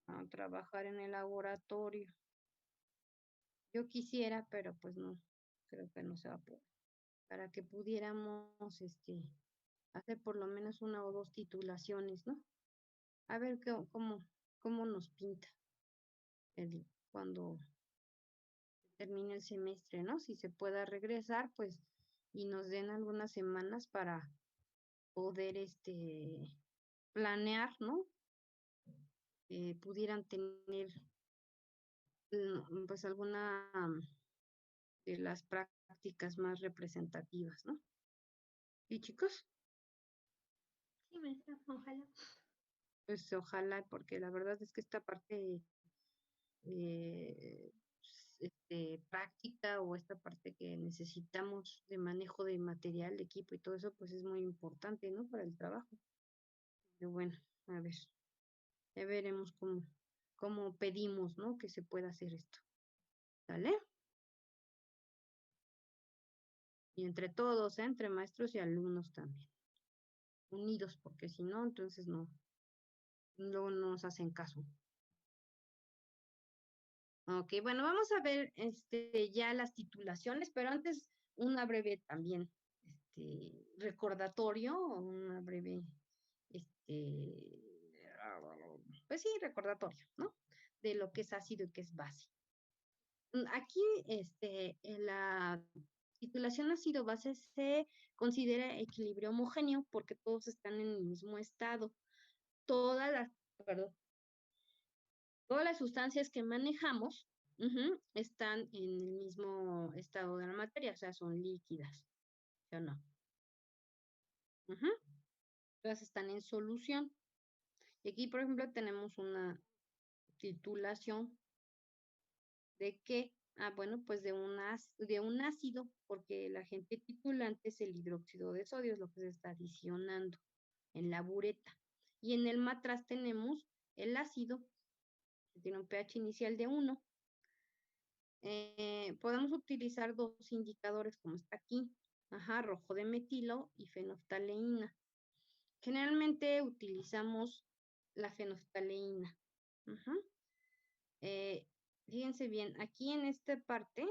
a trabajar en el laboratorio. Yo quisiera, pero pues no, creo que no se va a poder. Para que pudiéramos hacer por lo menos una o dos titulaciones, ¿no? A ver cómo nos pinta cuando termine el semestre, ¿no? Si se pueda regresar, pues, y nos den algunas semanas para poder planear, ¿no? Pudieran tener pues alguna de las prácticas más representativas, ¿no? ¿Y chicos? Sí, maestra, ojalá. Pues ojalá, porque la verdad es que esta parte práctica o esta parte que necesitamos de manejo de material, de equipo y todo eso, pues es muy importante, ¿no? Para el trabajo. Pero bueno, a ver, ya veremos cómo pedimos, ¿no? Que se pueda hacer esto. ¿Sale? Y entre todos, ¿eh? Entre maestros y alumnos también. Unidos, porque si no, entonces no nos hacen caso. Ok, bueno, vamos a ver ya las titulaciones, pero antes una breve también recordatorio, una breve, pues sí, recordatorio, ¿no? De lo que es ácido y que es base. Aquí, en la titulación ácido-base se considera equilibrio homogéneo porque todos están en el mismo estado. Perdón, todas las sustancias que manejamos están en el mismo estado de la materia, o sea, son líquidas, ¿sí o no? Ujú. Todas están en solución. Y aquí, por ejemplo, tenemos una titulación de qué. Bueno, pues de un ácido, porque el agente titulante es el hidróxido de sodio, es lo que se está adicionando en la bureta. Y en el matraz tenemos el ácido, que tiene un pH inicial de 1. Podemos utilizar dos indicadores como está aquí, rojo de metilo y fenoftaleína. Generalmente utilizamos la fenoftaleína. Eh, fíjense bien, aquí en esta parte,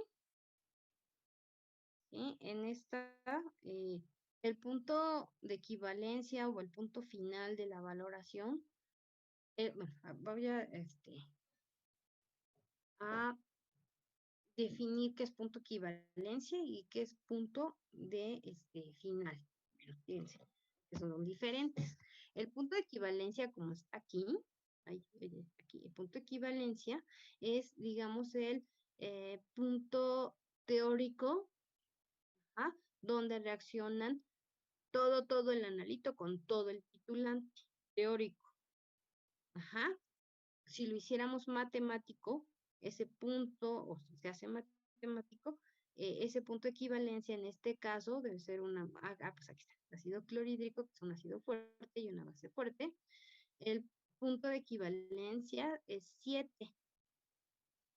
¿sí? En esta, el punto de equivalencia o el punto final de la valoración, bueno, voy a definir qué es punto equivalencia y qué es punto de final. Bueno, fíjense, que son diferentes. El punto de equivalencia, como está aquí, aquí, el punto de equivalencia es, digamos, el punto teórico, ¿ah? Donde reaccionan todo el analito con todo el titulante teórico. Ajá. Si lo hiciéramos matemático, ese punto, o si se hace matemático, ese punto de equivalencia en este caso debe ser pues aquí está, ácido clorhídrico, que es un ácido fuerte y una base fuerte. El punto de equivalencia es 7.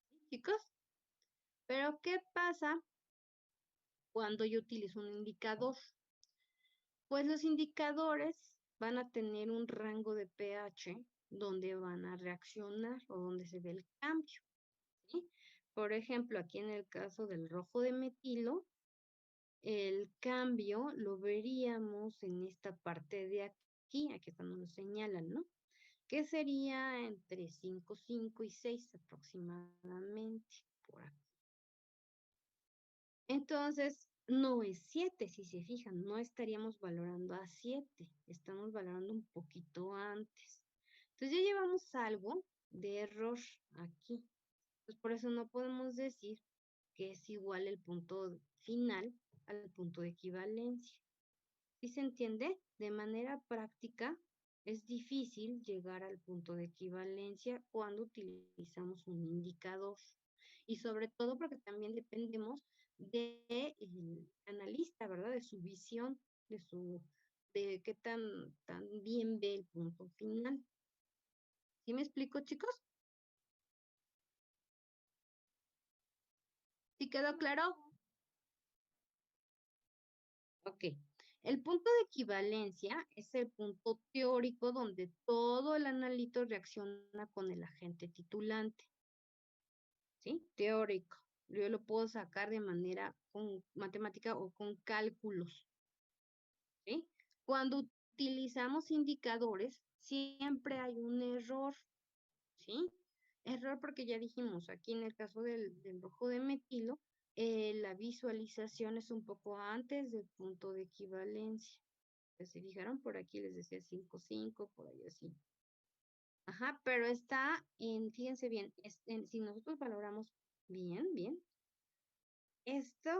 ¿Sí, chicos? Pero, ¿qué pasa cuando yo utilizo un indicador? Pues los indicadores van a tener un rango de pH donde van a reaccionar o donde se ve el cambio, ¿sí? Por ejemplo, aquí en el caso del rojo de metilo, el cambio lo veríamos en esta parte de aquí cuando nos señalan, ¿no? Que sería entre 5,5 y 6 aproximadamente, por aquí. Entonces, no es 7, si se fijan, no estaríamos valorando a 7, estamos valorando un poquito antes. Entonces ya llevamos algo de error aquí. Pues por eso no podemos decir que es igual el punto final al punto de equivalencia. ¿Sí se entiende? De manera práctica es difícil llegar al punto de equivalencia cuando utilizamos un indicador. Y sobre todo porque también dependemos del analista, ¿verdad? De su visión, de qué tan bien ve el punto final. ¿Sí me explico, chicos? ¿Sí quedó claro? Ok. El punto de equivalencia es el punto teórico donde todo el analito reacciona con el agente titulante. ¿Sí? Teórico. Yo lo puedo sacar de manera con matemática o con cálculos. ¿Sí? Cuando utilizamos indicadores, siempre hay un error. ¿Sí? Error porque ya dijimos, aquí en el caso del rojo de metilo, la visualización es un poco antes del punto de equivalencia. Se fijaron, por aquí les decía 5,5, por ahí así. Ajá, pero está fíjense bien, si nosotros valoramos bien, esta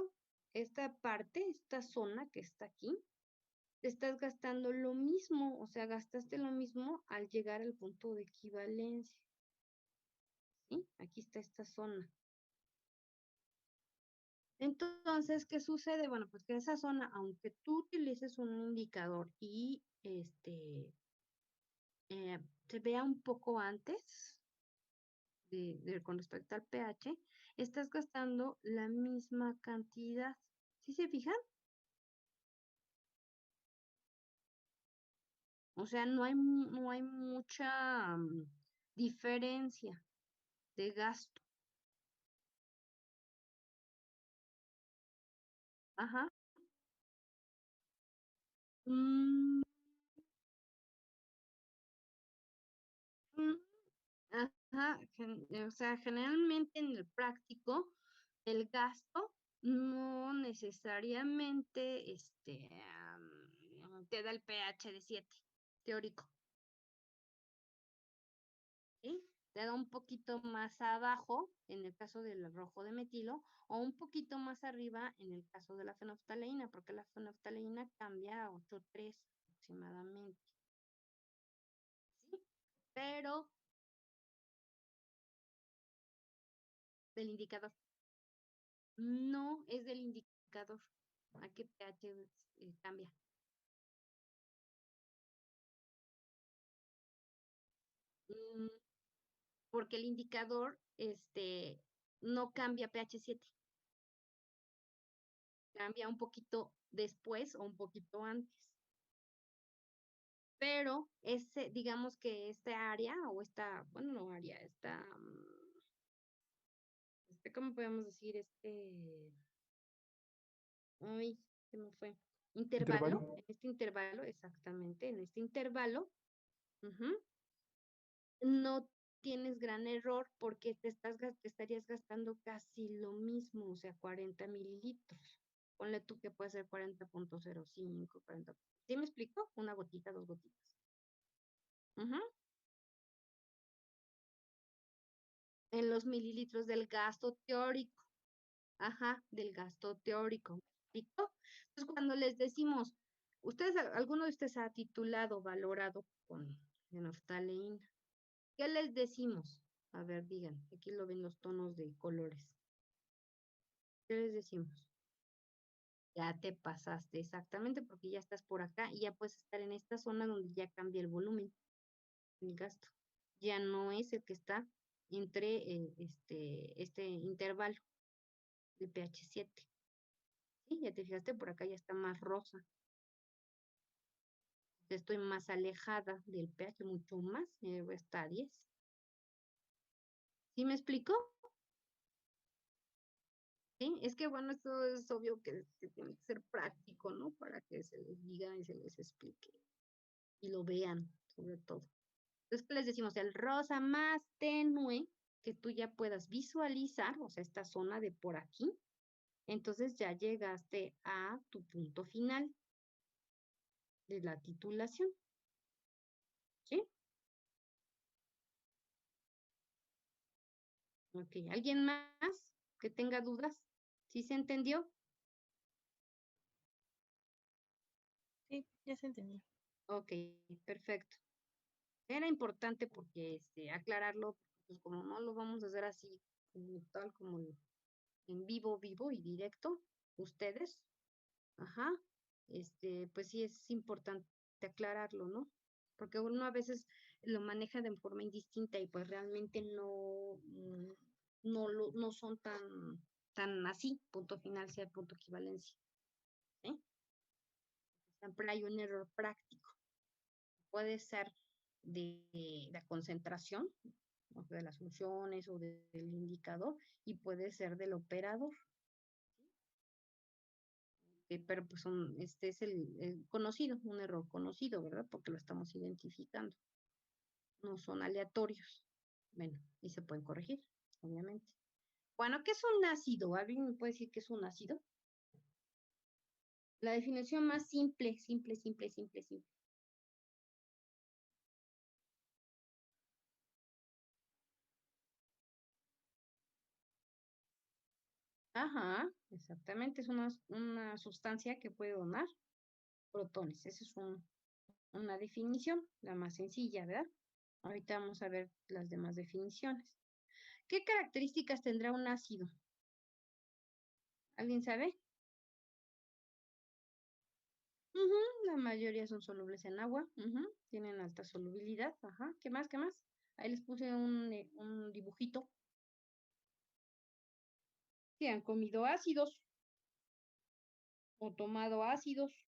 parte, esta zona que está aquí, te estás gastando lo mismo, o sea, gastaste lo mismo al llegar al punto de equivalencia. ¿Sí? Aquí está esta zona. Entonces, ¿qué sucede? Bueno, pues que esa zona, aunque tú utilices un indicador y se vea un poco antes con respecto al pH, estás gastando la misma cantidad. ¿Sí se fijan? O sea, no hay mucha diferencia de gasto. Ajá. Mm, mm, ajá. O sea, generalmente en el práctico, el gasto no necesariamente te da el pH de 7, teórico. ¿Sí? Te da un poquito más abajo en el caso del rojo de metilo o un poquito más arriba en el caso de la fenolftaleína, porque la fenolftaleína cambia a 8,3 aproximadamente. ¿Sí? Pero del indicador. No es del indicador. ¿A qué pH cambia? Mm, porque el indicador no cambia pH 7. Cambia un poquito después o un poquito antes. Pero digamos que esta área o esta, bueno, no área, ¿cómo podemos decir Ay, se me fue. Intervalo. ¿Intervalo? En este intervalo, exactamente, en este intervalo, ujú, no tienes gran error porque te estarías gastando casi lo mismo, o sea, 40 mililitros. Ponle tú que puede ser 40.05, 40. ¿Sí me explico? Una gotita, dos gotitas. Ujú. En los mililitros del gasto teórico. Ajá, del gasto teórico. ¿Me explico? Entonces, cuando les decimos, alguno de ustedes ha titulado, valorado con fenolftaleína. ¿Qué les decimos? A ver, digan, aquí lo ven los tonos de colores. ¿Qué les decimos? Ya te pasaste, exactamente, porque ya estás por acá y ya puedes estar en esta zona donde ya cambia el volumen, el gasto. Ya no es el que está entre este intervalo, el pH 7. ¿Sí? Ya te fijaste, por acá ya está más rosa. Estoy más alejada del pH, mucho más, está a 10. ¿Sí me explico? ¿Sí? Es que bueno, esto es obvio que tiene que ser práctico, ¿no? Para que se les diga y se les explique y lo vean, sobre todo. Entonces, ¿qué les decimos? El rosa más tenue que tú ya puedas visualizar, o sea, esta zona de por aquí, entonces ya llegaste a tu punto final de la titulación. ¿Sí? Ok, ¿alguien más que tenga dudas? ¿Sí se entendió? Sí, ya se entendió. Ok, perfecto. Era importante porque aclararlo, pues como no lo vamos a hacer así, como tal, como en vivo y directo, ustedes, ajá, pues sí es importante aclararlo, ¿no? Porque uno a veces lo maneja de forma indistinta y pues realmente no son tan así, punto final sea punto equivalencia, ¿sí? Siempre hay un error práctico. Puede ser de la concentración, o de las funciones o del indicador, y puede ser del operador. Pero pues este es el conocido, un error conocido, ¿verdad? Porque lo estamos identificando. No son aleatorios. Bueno, y se pueden corregir, obviamente. Bueno, ¿qué es un ácido? ¿Alguien me puede decir qué es un ácido? La definición más simple. Ajá, exactamente, es una sustancia que puede donar protones. Esa es una definición, la más sencilla, ¿verdad? Ahorita vamos a ver las demás definiciones. ¿Qué características tendrá un ácido? ¿Alguien sabe? La mayoría son solubles en agua, tienen alta solubilidad, ajá. ¿Qué más? Ahí les puse un dibujito. Si han comido ácidos o tomado ácidos,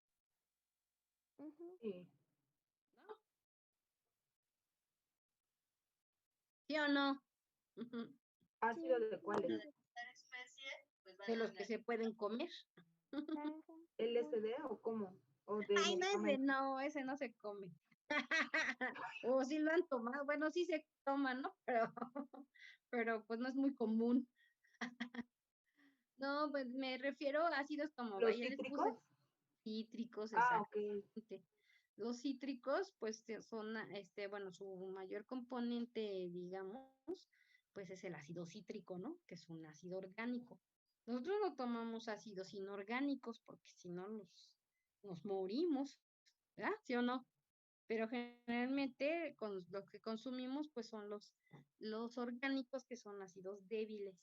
Ujú. Sí. ¿no? ¿Sí o no? Ujú. ¿Ácido Sí, de cuáles? De los que se pueden comer. naranja, limón. ¿LSD o cómo? ¿O de Ay, medicamento? ese no se come. O si lo han tomado, bueno, sí se toma, ¿no? Pero pues no es muy común. No, pues me refiero a ácidos como, ¿Los ya les cítricos? puse cítricos, Ah, ok. exactamente. Los cítricos, pues son, bueno, su mayor componente, digamos, pues es el ácido cítrico, ¿no? Que es un ácido orgánico. Nosotros no tomamos ácidos inorgánicos porque si no nos morimos, ¿verdad? ¿Sí o no? Pero generalmente con lo que consumimos, pues son los orgánicos que son ácidos débiles,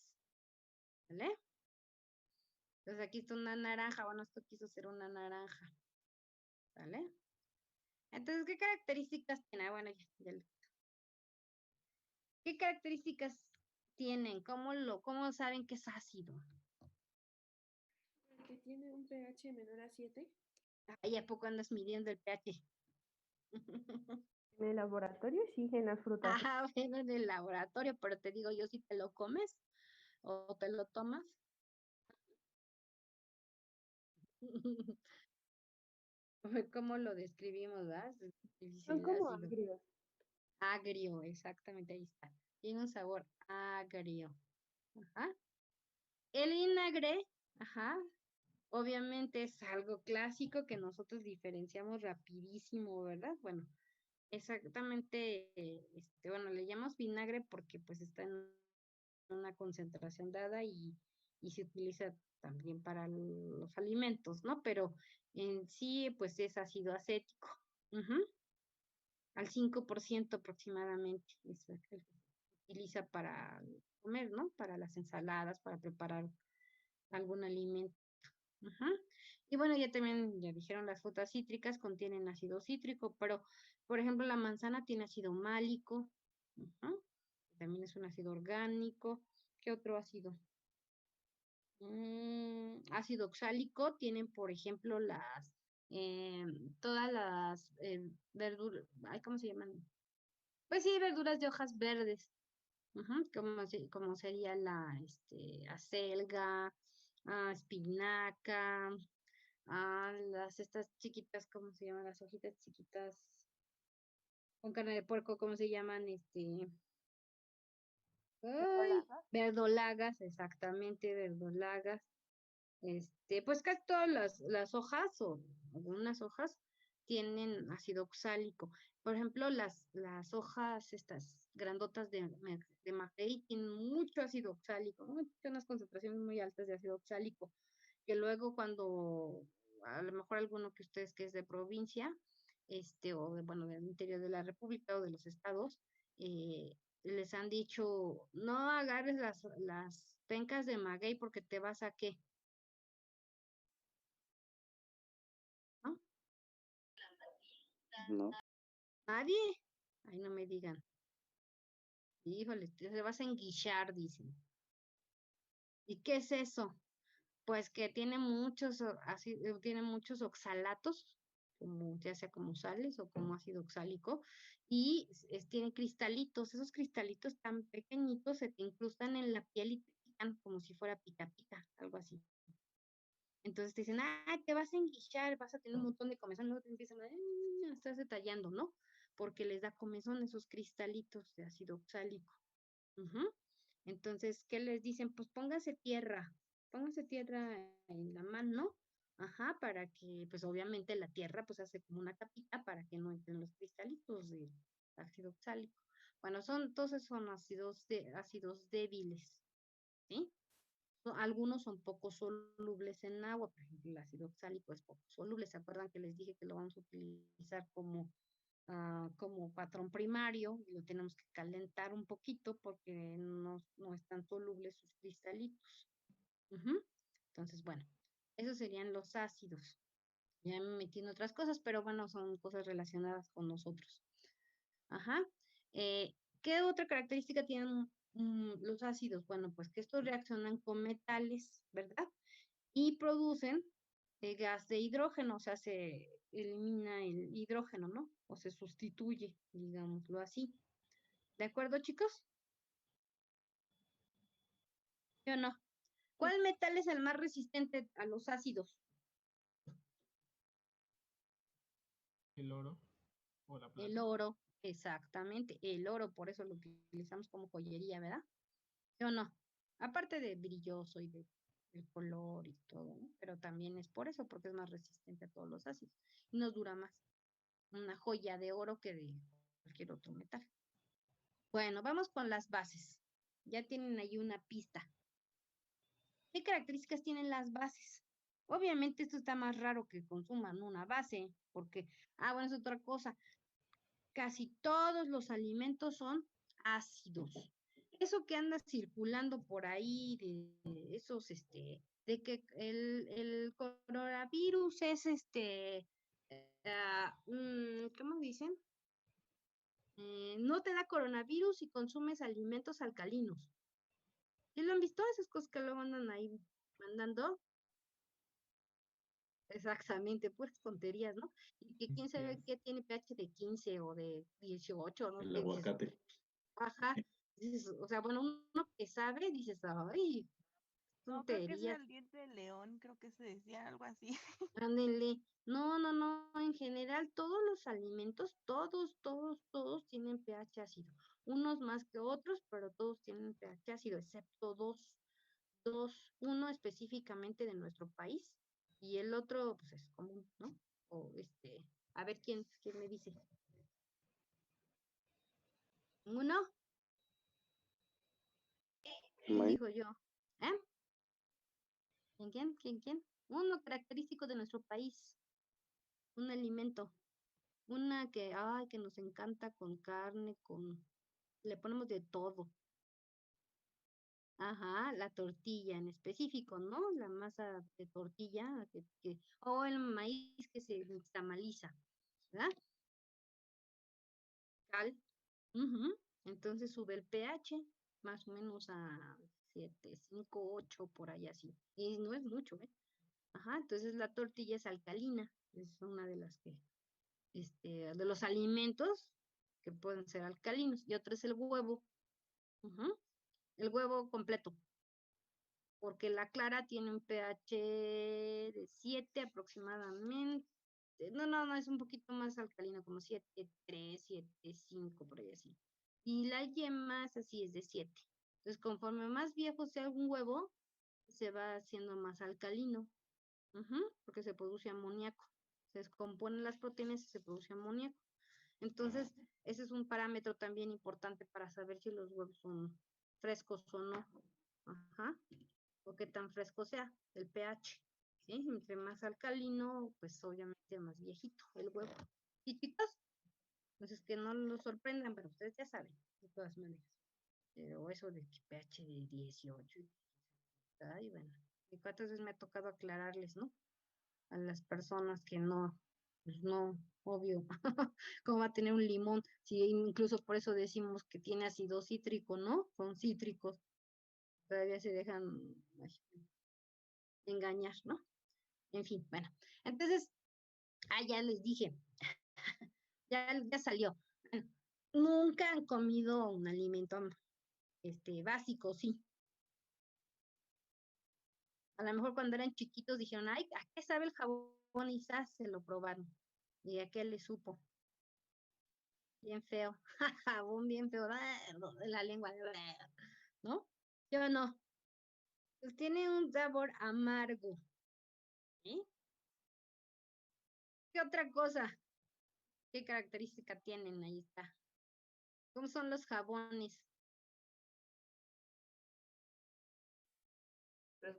¿vale? Entonces aquí está una naranja, bueno, esto quiso ser una naranja, ¿vale? Entonces, ¿qué características tiene? Bueno, ¿qué características tienen? ¿Cómo saben que es ácido? El que tiene un pH menor a 7. Ay, ¿a poco andas midiendo el pH? En el laboratorio sí, en las frutas. Ajá, bueno, en el laboratorio, pero te digo yo, si te lo comes, ¿O te lo tomas? ¿Cómo lo describimos, verdad? Son Difícil, como ácido. agrios. Agrio, exactamente, ahí está. Tiene un sabor agrio. Ajá. El vinagre, ajá, obviamente es algo clásico que nosotros diferenciamos rapidísimo, ¿verdad? Bueno, exactamente, bueno, le llamamos vinagre porque pues está en una concentración dada y se utiliza también para los alimentos, ¿no? Pero en sí, pues es ácido acético. Ujú. Al 5% aproximadamente es el que se utiliza para comer, ¿no? Para las ensaladas, para preparar algún alimento. Ujú. Y bueno, ya también, ya dijeron, las frutas cítricas contienen ácido cítrico, pero por ejemplo la manzana tiene ácido málico, ujú, también es un ácido orgánico. ¿Qué otro ácido? Ácido oxálico tienen, por ejemplo, todas las verduras, ¿cómo se llaman? Pues sí, verduras de hojas verdes, ujú, como sería la acelga, espinaca, estas chiquitas, ¿cómo se llaman? Las hojitas chiquitas con carne de puerco, ¿cómo se llaman? Ay, ¿Verdolagas? verdolagas, exactamente, verdolagas. Pues casi todas las hojas o algunas hojas tienen ácido oxálico. Por ejemplo, las hojas, estas grandotas de maguey, tienen mucho ácido oxálico, ¿no? Tienen unas concentraciones muy altas de ácido oxálico, que luego cuando, a lo mejor alguno que ustedes que es de provincia, o bueno, del interior de la República o de los estados, les han dicho, no agarres las pencas de maguey porque te vas a qué, ¿no? No, Nadie. Ay, no me digan. Híjole, te vas a enguichar, dicen. ¿Y qué es eso? Pues que tiene tiene muchos oxalatos, como, ya sea como sales o como ácido oxálico, y tiene cristalitos. Esos cristalitos tan pequeñitos se te incrustan en la piel y te pican como si fuera pica pica, algo así. Entonces te dicen, te vas a enguichar, vas a tener un montón de comezón, luego te empiezan a, estás detallando, ¿no? Porque les da comezón esos cristalitos de ácido oxálico. Ujú. Entonces, ¿qué les dicen? Pues póngase tierra en la mano, ajá, para que, pues obviamente la tierra pues hace como una capita para que no entren los cristalitos de ácido oxálico. Bueno, entonces son ácidos débiles, ¿sí? Algunos son poco solubles en agua, por ejemplo, el ácido oxálico es poco soluble. ¿Se acuerdan que les dije que lo vamos a utilizar como patrón primario y lo tenemos que calentar un poquito porque no están solubles sus cristalitos? Ujú. Entonces, bueno, esos serían los ácidos. Ya me metí en otras cosas, pero bueno, son cosas relacionadas con nosotros. Ajá. ¿Qué otra característica tienen los ácidos? Bueno, pues que estos reaccionan con metales, ¿verdad? Y producen gas de hidrógeno, o sea, se elimina el hidrógeno, ¿no? O se sustituye, digámoslo así. ¿De acuerdo, chicos? ¿Sí o no? ¿Cuál metal es el más resistente a los ácidos? El oro o la El plata. oro, exactamente, el oro, por eso lo utilizamos como joyería, ¿verdad? ¿Sí o no? Aparte de brilloso y del color y todo, ¿no? Pero también es por eso, porque es más resistente a todos los ácidos y nos dura más una joya de oro que de cualquier otro metal. Bueno, vamos con las bases. Ya tienen ahí una pista. ¿Qué características tienen las bases? Obviamente esto está más raro que consuman una base, porque, bueno, es otra cosa. Casi todos los alimentos son ácidos. Eso que anda circulando por ahí de esos, de que el coronavirus es ¿cómo dicen? No te da coronavirus si consumes alimentos alcalinos. ¿Sí lo han visto? Esas cosas que luego andan ahí mandando. Exactamente, puras tonterías, ¿no? Y que quién Así sabe es. qué tiene pH de 15 o de 18, ¿no? El Que dices, aguacate. ajá, dices, o sea, bueno, uno que sabe, dices, ay, No, creo que ese era tonterías, el diente de león, creo que se decía algo así. ándele. No, no, no, en general todos los alimentos, todos tienen pH ácido. Unos más que otros, pero todos tienen pH ácido, excepto uno específicamente de nuestro país y el otro, pues es común, ¿no? O a ver quién me dice. Uno, ¿quién Maíz. dijo yo? ¿Eh? ¿Quién? Uno característico de nuestro país, un alimento, una que nos encanta con carne, le ponemos de todo. Ajá, la tortilla en específico, ¿no? La masa de tortilla, o el maíz que se nixtamaliza, ¿verdad? Cal. Ujú. Entonces sube el pH más o menos a 7, 5, 8 por ahí así. Y no es mucho, ¿eh? Ajá, entonces la tortilla es alcalina, es una de las de los alimentos que pueden ser alcalinos. Y otro es el huevo. Ujú. El huevo completo, porque la clara tiene un pH de 7 aproximadamente. No, es un poquito más alcalino, como 7,3, 7,5 por ahí así. Y la yema es así, es de 7. Entonces, conforme más viejo sea un huevo, se va haciendo más alcalino, porque se produce amoníaco. Se descomponen las proteínas y se produce amoníaco. Entonces, ese es un parámetro también importante para saber si los huevos son frescos o no. Ajá. O qué tan fresco sea, el pH. ¿Sí? Entre más alcalino, pues obviamente más viejito el huevo. ¿Sí, chicos? Entonces que no los sorprendan, pero ustedes ya saben, de todas maneras. Pero eso de que pH de 18, ay, bueno, y cuántas veces me ha tocado aclararles, ¿no? A las personas que no, pues no, obvio, cómo va a tener un limón, si incluso por eso decimos que tiene ácido cítrico, ¿no? Son cítricos, todavía se dejan engañar, ¿no? En fin, bueno, entonces, ya les dije, ya salió. Bueno, nunca han comido un alimento básico, sí. A lo mejor cuando eran chiquitos dijeron, ay, ¿a qué sabe el jabón? Y se lo probaron. ¿Y a qué le supo? Bien feo. Jabón bien feo. La lengua. ¿No? Yo no. Pues tiene un sabor amargo. ¿Sí? ¿Qué otra cosa? ¿Qué característica tienen? Ahí está. ¿Cómo son los jabones?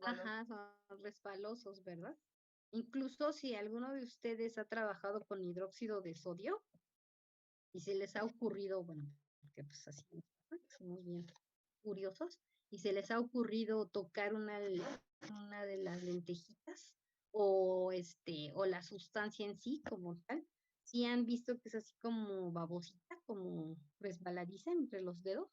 Ajá, son resbalosos, ¿verdad? Incluso si alguno de ustedes ha trabajado con hidróxido de sodio y se les ha ocurrido, bueno, porque pues así ¿no? Somos bien curiosos, y se les ha ocurrido tocar una de las lentejitas o la sustancia en sí como tal, si han visto que es así como babosita, como resbaladiza entre los dedos.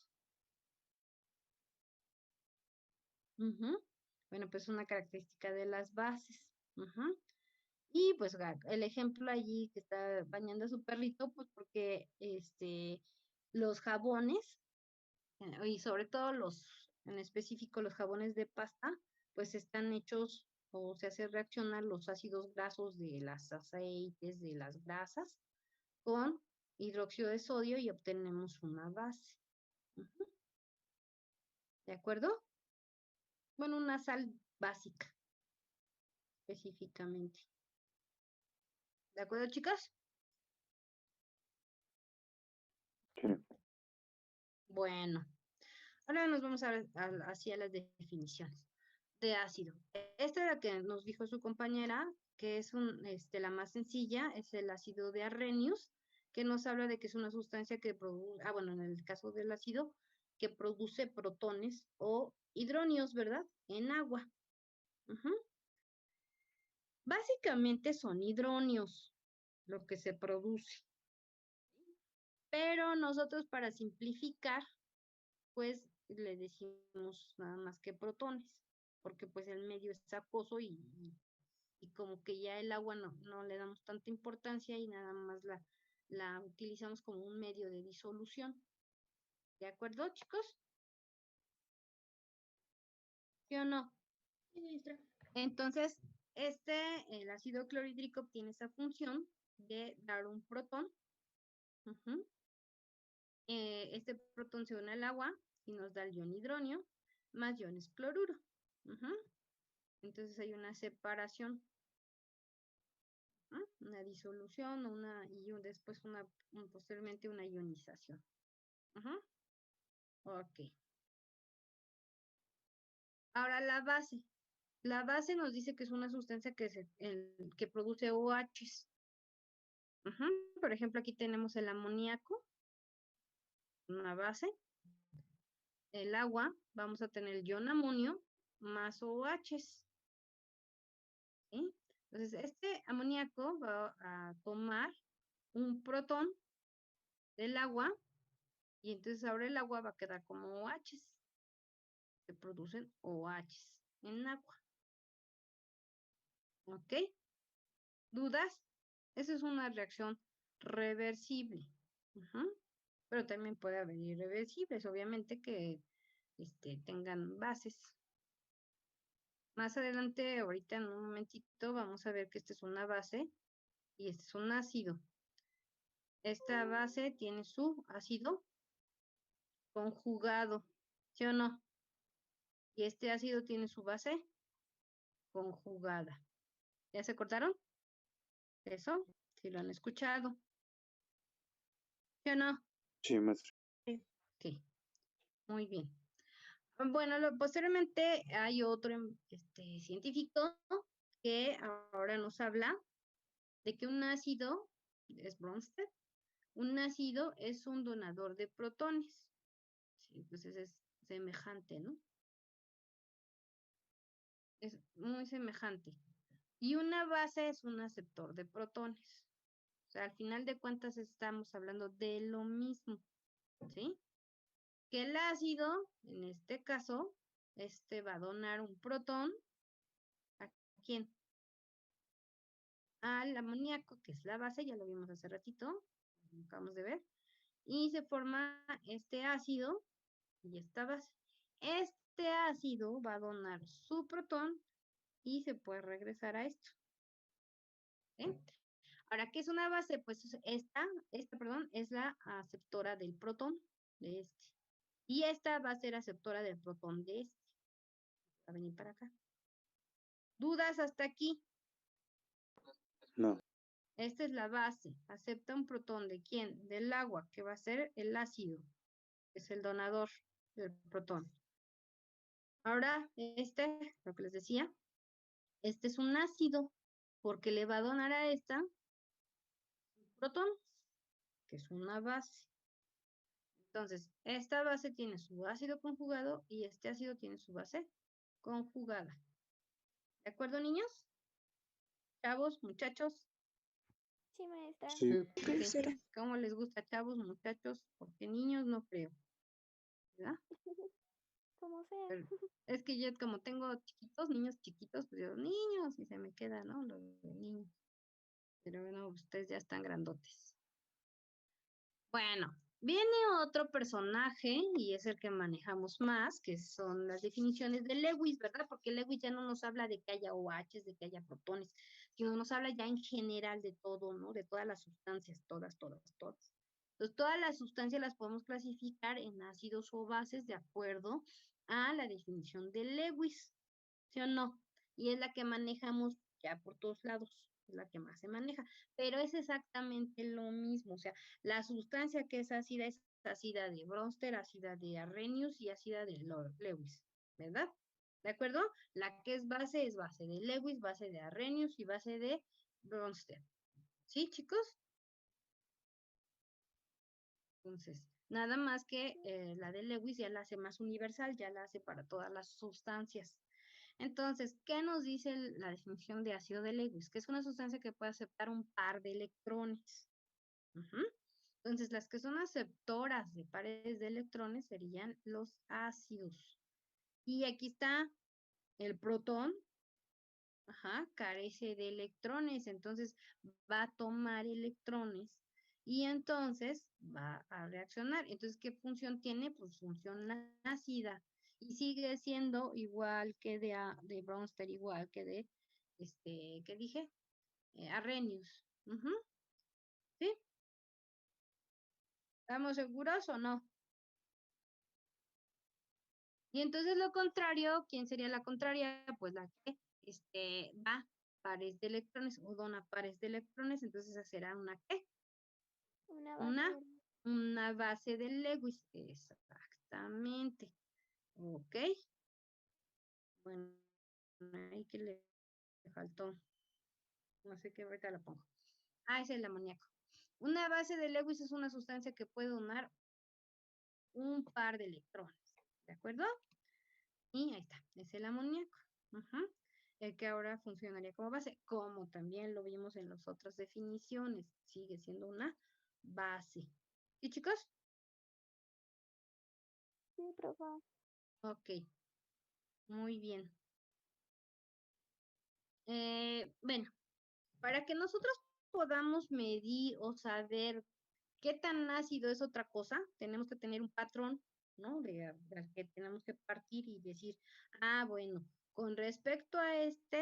Ujú. Bueno, pues una característica de las bases. Ujú. Y pues el ejemplo allí que está bañando a su perrito, pues porque los jabones, y sobre todo en específico los jabones de pasta, pues están hechos o se hace reaccionar los ácidos grasos de los aceites, de las grasas, con hidróxido de sodio y obtenemos una base. Ujú. ¿De acuerdo? Bueno, una sal básica, específicamente. ¿De acuerdo, chicas? Sí. Bueno, ahora nos vamos hacia las definiciones de ácido. Esta es la que nos dijo su compañera, que es la más sencilla, es el ácido de Arrhenius, que nos habla de que es una sustancia que produce, bueno, en el caso del ácido, que produce protones o hidronios, ¿verdad? En agua. Ujú. Básicamente son hidronios lo que se produce. Pero nosotros para simplificar, pues le decimos nada más que protones, porque pues el medio es acuoso y como que ya el agua no le damos tanta importancia y nada más la utilizamos como un medio de disolución. ¿De acuerdo, chicos? ¿Sí o no? Sí, maestra. Entonces, el ácido clorhídrico tiene esa función de dar un protón. Ujú. Este protón se une al agua y nos da el ion hidronio más iones cloruro. Ujú. Entonces hay una separación, una disolución, después posteriormente una ionización. Ujú. Ok. Ahora la base. La base nos dice que es una sustancia que produce OHs. Ujú. Por ejemplo, aquí tenemos el amoníaco, una base. El agua, vamos a tener el ion amonio más OHs. ¿Sí? Entonces, este amoníaco va a tomar un protón del agua y entonces ahora el agua va a quedar como OHs. Se producen OHs en agua. ¿Ok? ¿Dudas? Esa es una reacción reversible. Ujú. Pero también puede haber irreversibles, obviamente que tengan bases. Más adelante, ahorita en un momentito, vamos a ver que esta es una base y este es un ácido. Esta base tiene su ácido conjugado, ¿sí o no? Y este ácido tiene su base conjugada. ¿Ya se cortaron? Eso, si lo han escuchado. ¿Sí o no? Sí, maestra. Ok, muy bien. Bueno, posteriormente hay otro científico que ahora nos habla de que un ácido, es Bronsted, un ácido es un donador de protones. Sí, entonces es semejante, ¿no? Es muy semejante. Y una base es un aceptor de protones. O sea, al final de cuentas estamos hablando de lo mismo, ¿sí? Que el ácido, en este caso, va a donar un protón. ¿A quién? Al amoníaco, que es la base, ya lo vimos hace ratito, lo acabamos de ver. Y se forma este ácido y esta base. Este ácido va a donar su protón y se puede regresar a esto. ¿Sí? Ahora, ¿qué es una base? Pues esta, perdón, es la aceptora del protón de este. Y esta va a ser aceptora del protón de este. Va a venir para acá. ¿Dudas hasta aquí? No. Esta es la base. Acepta un protón ¿de quién? Del agua, que va a ser el ácido. Es el donador del protón. Ahora, lo que les decía, este es un ácido, porque le va a donar a esta un protón, que es una base. Entonces, esta base tiene su ácido conjugado y este ácido tiene su base conjugada. ¿De acuerdo, niños? Chavos, muchachos. Sí, maestra. Sí. Ok. ¿Cómo les gusta, chavos, muchachos? Porque niños no creo. ¿Verdad? Como sea. Pero es que yo como tengo chiquitos, niños chiquitos, pues yo, niños, y se me queda, ¿no? Los de niños. Pero bueno, ustedes ya están grandotes. Bueno, viene otro personaje y es el que manejamos más, que son las definiciones de Lewis, ¿verdad? Porque Lewis ya no nos habla de que haya OHs, de que haya protones, sino nos habla ya en general de todo, ¿no? De todas las sustancias, todas. Entonces, todas las sustancias las podemos clasificar en ácidos o bases de acuerdo a la definición de Lewis, ¿sí o no? Y es la que manejamos ya por todos lados, es la que más se maneja, pero es exactamente lo mismo, o sea, la sustancia que es ácida de Bronsted, ácida de Arrhenius y ácida de Lewis, ¿verdad? ¿De acuerdo? La que es base de Lewis, base de Arrhenius y base de Bronsted. ¿Sí, chicos? Entonces, nada más que la de Lewis ya la hace más universal, ya la hace para todas las sustancias. Entonces, ¿qué nos dice la definición de ácido de Lewis? Que es una sustancia que puede aceptar un par de electrones. Ujú. Entonces, las que son aceptoras de pares de electrones serían los ácidos. Y aquí está el protón, carece de electrones, entonces va a tomar electrones y entonces va a reaccionar. Entonces, ¿qué función tiene? Pues función ácida. y sigue siendo igual que de Bronsted, igual que de, ¿qué dije? Arrhenius. Ujú, ¿sí? ¿Estamos seguros o no? Y entonces lo contrario, ¿quién sería la contraria? Pues la que da pares de electrones o dona pares de electrones, entonces esa será una ¿qué? Una base Una, de- una base de Lewis, exactamente. Ok. Bueno, ahí que le faltó. No sé qué, ahorita la pongo. Ah, ese es el amoníaco. Una base de Lewis es una sustancia que puede donar un par de electrones. ¿De acuerdo? Y ahí está, es el amoníaco. Ujú. El que ahora funcionaría como base, como también lo vimos en las otras definiciones. Sigue siendo una base. ¿Sí, chicos? Sí, profe. Ok, muy bien. Bueno, para que nosotros podamos medir o saber qué tan ácido es otra cosa, tenemos que tener un patrón, ¿no? Del que tenemos que partir y decir, ah, bueno, con respecto a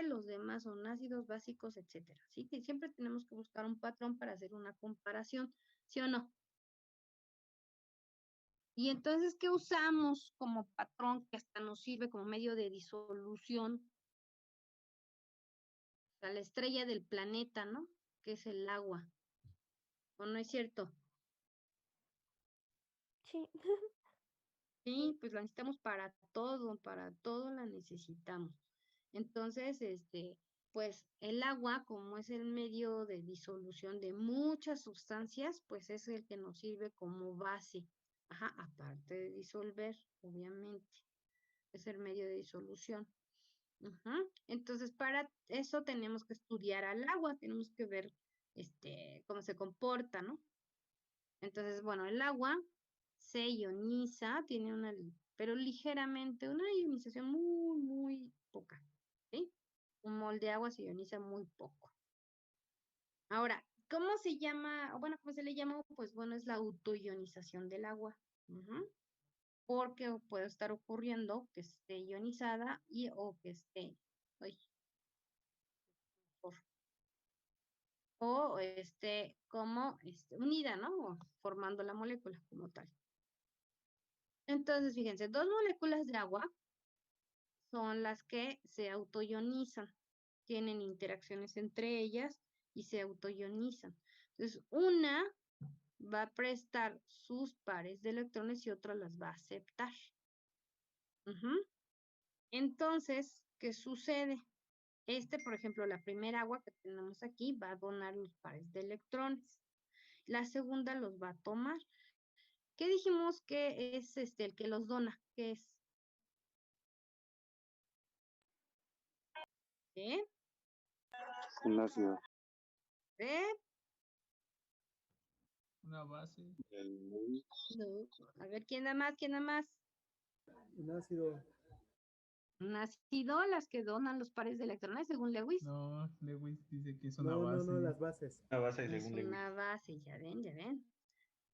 los demás son ácidos básicos, etcétera. ¿Sí? Que siempre tenemos que buscar un patrón para hacer una comparación, ¿sí o no? Y entonces, ¿qué usamos como patrón que hasta nos sirve como medio de disolución? A la estrella del planeta, ¿no? Que es el agua. ¿O no es cierto? Sí. Sí, pues la necesitamos para todo la necesitamos. Entonces, pues el agua, como es el medio de disolución de muchas sustancias, pues es el que nos sirve como base. Ajá, aparte de disolver, obviamente, es el medio de disolución. Ajá. Entonces, para eso tenemos que estudiar al agua, tenemos que ver, cómo se comporta, ¿no? Entonces, bueno, el agua se ioniza, tiene pero ligeramente, una ionización muy, muy poca, ¿sí? Un mol de agua se ioniza muy poco. Ahora, ¿cómo se llama? Bueno, ¿cómo se le llama? Pues bueno, es la autoionización del agua. Ujú. Porque puede estar ocurriendo que esté ionizada o que esté, ay, o esté como unida, ¿no? O formando la molécula como tal. Entonces, fíjense, dos moléculas de agua son las que se autoionizan, tienen interacciones entre ellas y se autoionizan. Entonces, una va a prestar sus pares de electrones y otra las va a aceptar. Ujú. Entonces, ¿qué sucede? Por ejemplo, la primera agua que tenemos aquí va a donar los pares de electrones. La segunda los va a tomar. ¿Qué dijimos que es el que los dona? ¿Qué es? ¿Qué? Un ácido. ¿Eh? Una base. No. A ver, ¿quién da más? ¿Quién da más? Un ácido. Un ácido, las que donan los pares de electrones, según Lewis. No, Lewis dice que es una No, base. las bases. Una base Es según Lewis. una base, ya ven, ya ven.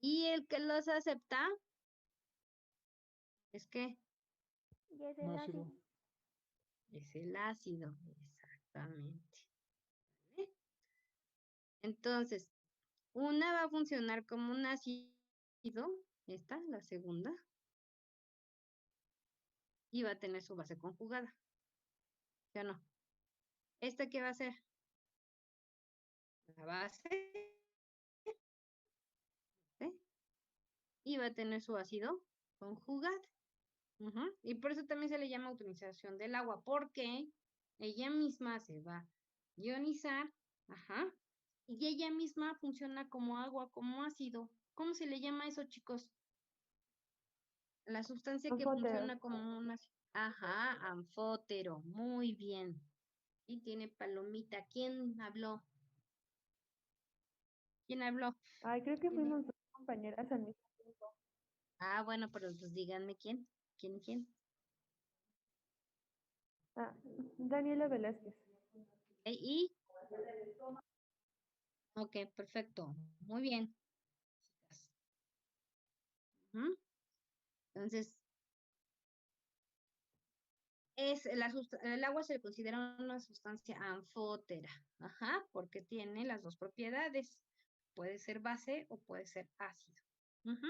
Y el que los acepta es que Y es Un el ácido. ácido. es el ácido, exactamente. ¿Vale? Entonces, una va a funcionar como un ácido, esta, la segunda, y va a tener su base conjugada. ¿Sí o no? ¿Esta qué va a ser? La base, ¿sí? Y va a tener su ácido conjugado. Ujú. Y por eso también se le llama utilización del agua, porque ella misma se va a ionizar, ajá, y ella misma funciona como agua, como ácido. ¿Cómo se le llama eso, chicos? La sustancia que Anfótero. funciona como un ácido. Ajá, anfótero, muy bien. Y tiene palomita. ¿Quién habló? ¿Quién habló? Ay, creo que fuimos dos compañeras al mismo tiempo. Ah, bueno, pero pues díganme quién. ¿Quién y quién? Ah, Daniela Velázquez. Y, ok, perfecto. Muy bien. Ujú. Entonces, el agua se le considera una sustancia anfótera, ajá, porque tiene las dos propiedades. Puede ser base o puede ser ácido. Ujú.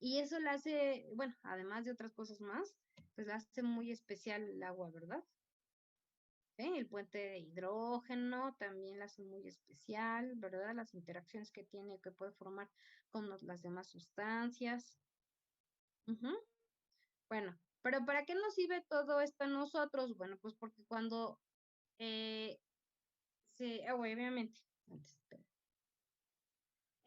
Y eso la hace, bueno, además de otras cosas más, pues la hace muy especial el agua, ¿verdad? El puente de hidrógeno también la hace muy especial, ¿verdad? Las interacciones que tiene, que puede formar con las demás sustancias. Ujú. Bueno, pero ¿para qué nos sirve todo esto a nosotros? Bueno, pues porque cuando obviamente, espera.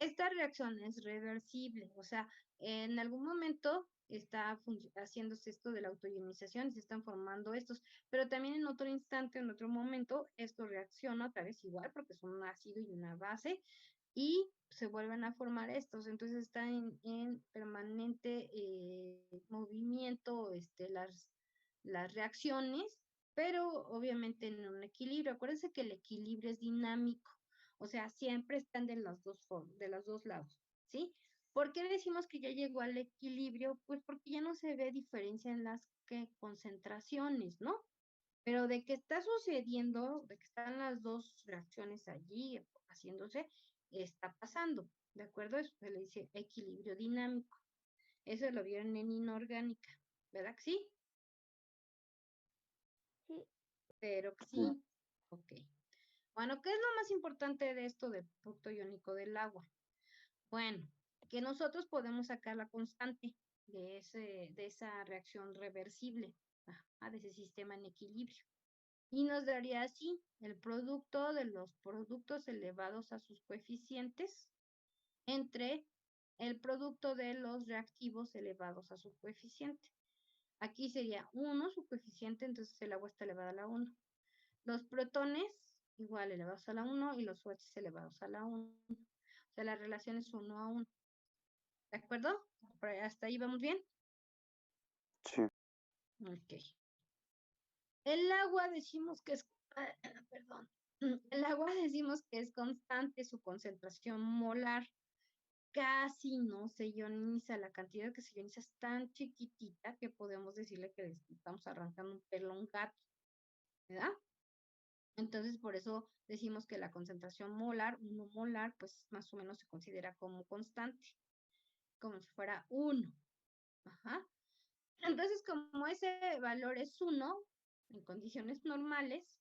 Esta reacción es reversible, o sea, en algún momento está haciéndose esto de la autoionización y se están formando estos, pero también en otro instante, en otro momento, esto reacciona otra vez igual porque son un ácido y una base y se vuelven a formar estos, entonces está en permanente movimiento las reacciones, pero obviamente en un equilibrio. Acuérdense que el equilibrio es dinámico. O sea, siempre están de de los dos lados, ¿sí? ¿Por qué decimos que ya llegó al equilibrio? Pues porque ya no se ve diferencia en las concentraciones, ¿no? Pero de que está sucediendo, de que están las dos reacciones allí haciéndose, está pasando, ¿de acuerdo? Eso se le dice equilibrio dinámico. Eso lo vieron en inorgánica, ¿verdad que sí? Sí. Pero que sí. Ok. Bueno, ¿qué es lo más importante de esto del producto iónico del agua? Bueno, que nosotros podemos sacar la constante de esa reacción reversible, de ese sistema en equilibrio. Y nos daría así el producto de los productos elevados a sus coeficientes entre el producto de los reactivos elevados a su coeficiente. Aquí sería 1 su coeficiente, entonces el agua está elevada a la 1. Los protones igual elevados a la 1 y los OH elevados a la 1. O sea, la relación es 1 a 1. ¿De acuerdo? ¿Hasta ahí vamos bien? Sí. Ok. El agua decimos que es, perdón, el agua decimos que es constante su concentración molar. Casi no se ioniza, la cantidad que se ioniza es tan chiquitita que podemos decirle que le estamos arrancando un pelo a un gato, ¿verdad? Entonces, por eso decimos que la concentración molar, 1 molar, pues más o menos se considera como constante, como si fuera 1. Ajá. Entonces, como ese valor es 1, en condiciones normales,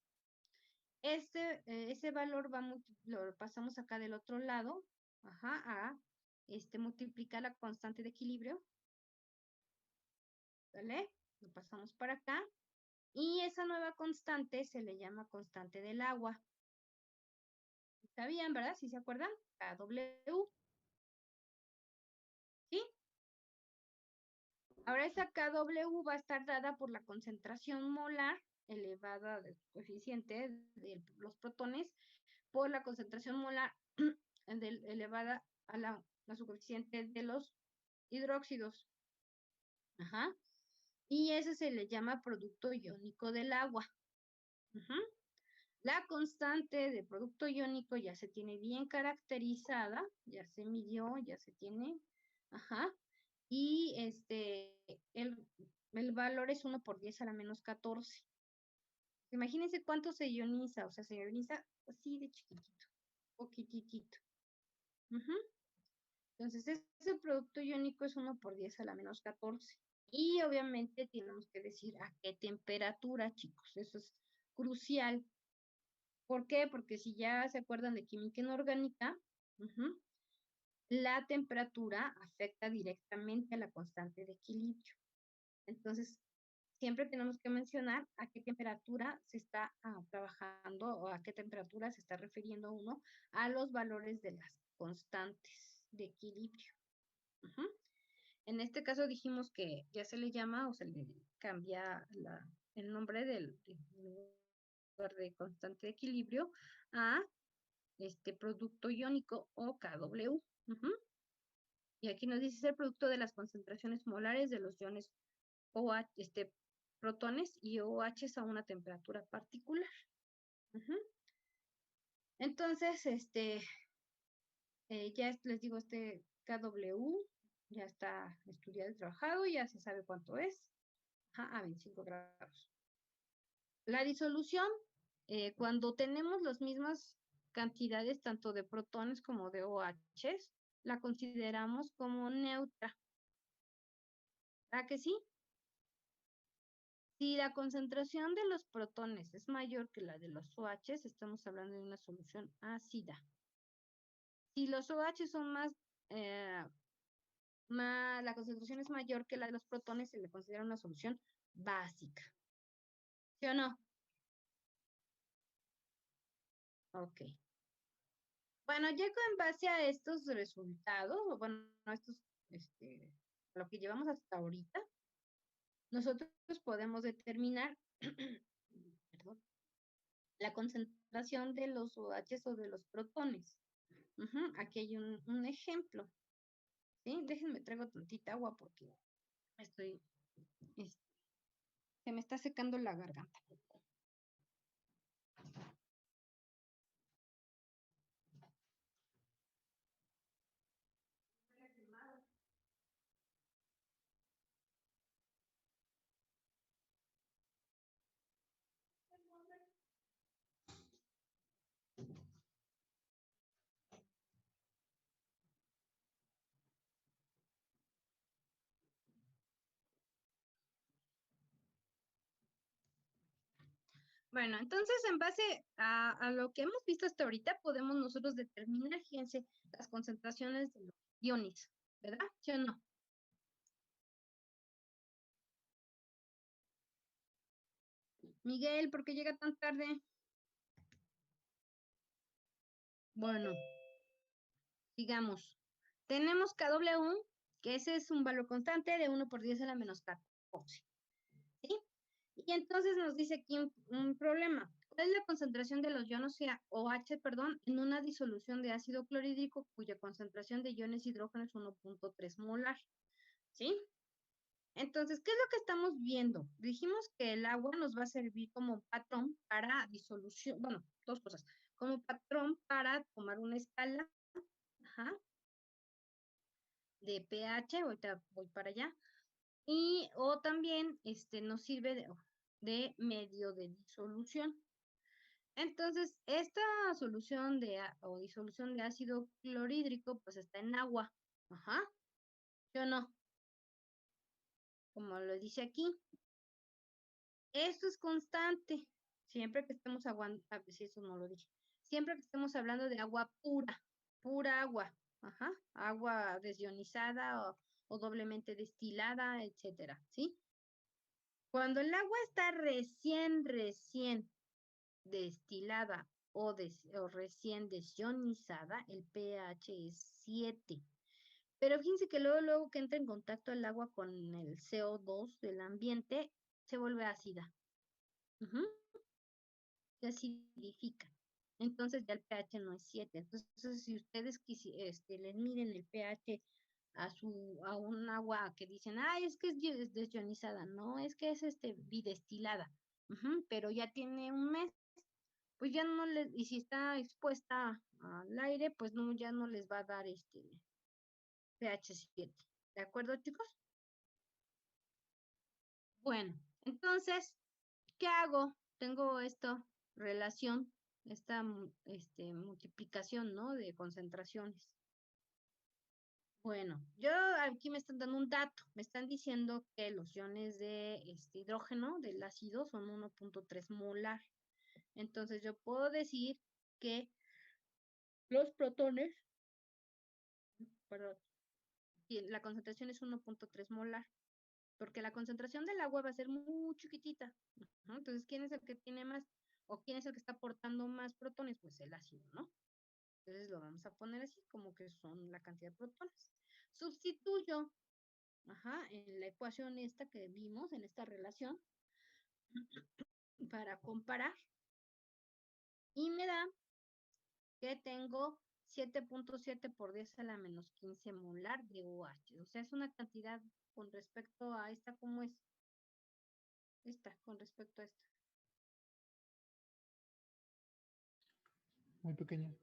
ese valor lo pasamos acá del otro lado, a multiplicar la constante de equilibrio, ¿vale? Lo pasamos para acá, y esa nueva constante se le llama constante del agua. ¿Está bien, verdad? ¿Sí se acuerdan? KW. ¿Sí? Ahora esa KW va a estar dada por la concentración molar elevada del coeficiente de los protones por la concentración molar elevada a su coeficiente de los hidróxidos. Ajá. Y ese se le llama producto iónico del agua. Ajá. La constante de producto iónico ya se tiene bien caracterizada, ya se midió, ya se tiene. Ajá. Y el valor es 1 por 10 a la menos 14. Imagínense cuánto se ioniza, o sea, se ioniza así de chiquitito, poquititito. Entonces, ese producto iónico es 1 por 10 a la menos 14. Y obviamente tenemos que decir a qué temperatura, chicos. Eso es crucial. ¿Por qué? Porque si ya se acuerdan de química inorgánica, la temperatura afecta directamente a la constante de equilibrio. Entonces, siempre tenemos que mencionar a qué temperatura se está trabajando o a qué temperatura se está refiriendo uno a los valores de las constantes de equilibrio. En este caso dijimos que ya se le llama o se le cambia el nombre del lugar de constante de equilibrio a producto iónico o KW. Y aquí nos dice el producto de las concentraciones molares de los iones OH, protones y OH a una temperatura particular. Entonces, ya les digo, KW ya está estudiado y trabajado, ya se sabe cuánto es, a 25 grados. La disolución, cuando tenemos las mismas cantidades tanto de protones como de OHs, la consideramos como neutra. ¿Verdad que sí? Si la concentración de los protones es mayor que la de los OHs, estamos hablando de una solución ácida. Si los OH son la concentración es mayor que la de los protones, se le considera una solución básica. ¿Sí o no? Ok. Bueno, ya en base a estos resultados, o bueno, lo que llevamos hasta ahorita, nosotros podemos determinar perdón, la concentración de los OHs o de los protones. Aquí hay un ejemplo. ¿Sí? Déjenme traigo tantita agua porque se me está secando la garganta. Bueno, entonces en base a lo que hemos visto hasta ahorita, podemos nosotros determinar, fíjense, las concentraciones de los iones, ¿verdad? ¿Sí o no? Miguel, ¿por qué llega tan tarde? Bueno, sigamos. Tenemos KW, que ese es un valor constante de 1 por 10 a la menos 14. ¿Sí? Y entonces nos dice aquí un problema. ¿Cuál es la concentración de los iones OH, en una disolución de ácido clorhídrico cuya concentración de iones hidrógeno es 1.3 molar? ¿Sí? Entonces, ¿qué es lo que estamos viendo? Dijimos que el agua nos va a servir como patrón para disolución, bueno, dos cosas, como patrón para tomar una escala de pH, ahorita voy para allá, o también nos sirve de medio de disolución. Entonces, esta solución o disolución de ácido clorhídrico, pues está en agua. ¿Sí o no? Como lo dice aquí. Esto es constante. Siempre que estemos aguantando, a ver si eso no lo dije. Siempre que estemos hablando de agua pura agua. Agua desionizada o doblemente destilada, etcétera, ¿sí? Cuando el agua está recién destilada o recién desionizada, el pH es 7. Pero fíjense que luego que entra en contacto el agua con el CO2 del ambiente, se vuelve ácida. Se acidifica. Entonces ya el pH no es 7. Entonces, si ustedes le miden el pH a un agua que dicen, ay, es que es desionizada, no, es que es bidestilada, pero ya tiene un mes, pues ya no y si está expuesta al aire, pues no, ya no les va a dar pH 7. ¿De acuerdo, chicos? Bueno, entonces, ¿qué hago? Tengo relación, esta multiplicación, ¿no? De concentraciones. Bueno, aquí me están dando un dato. Me están diciendo que los iones de hidrógeno del ácido son 1.3 molar. Entonces yo puedo decir que los protones, perdón, la concentración es 1.3 molar, porque la concentración del agua va a ser muy chiquitita. Entonces, ¿quién es el que tiene más? ¿O quién es el que está aportando más protones? Pues el ácido, ¿no? Entonces lo vamos a poner así, como que son la cantidad de protones. Sustituyo, en la ecuación esta que vimos, en esta relación, para comparar, y me da que tengo 7.7 por 10 a la menos 15 molar de OH. O sea, es una cantidad con respecto a esta, ¿cómo es? Esta, con respecto a esta. Muy pequeña.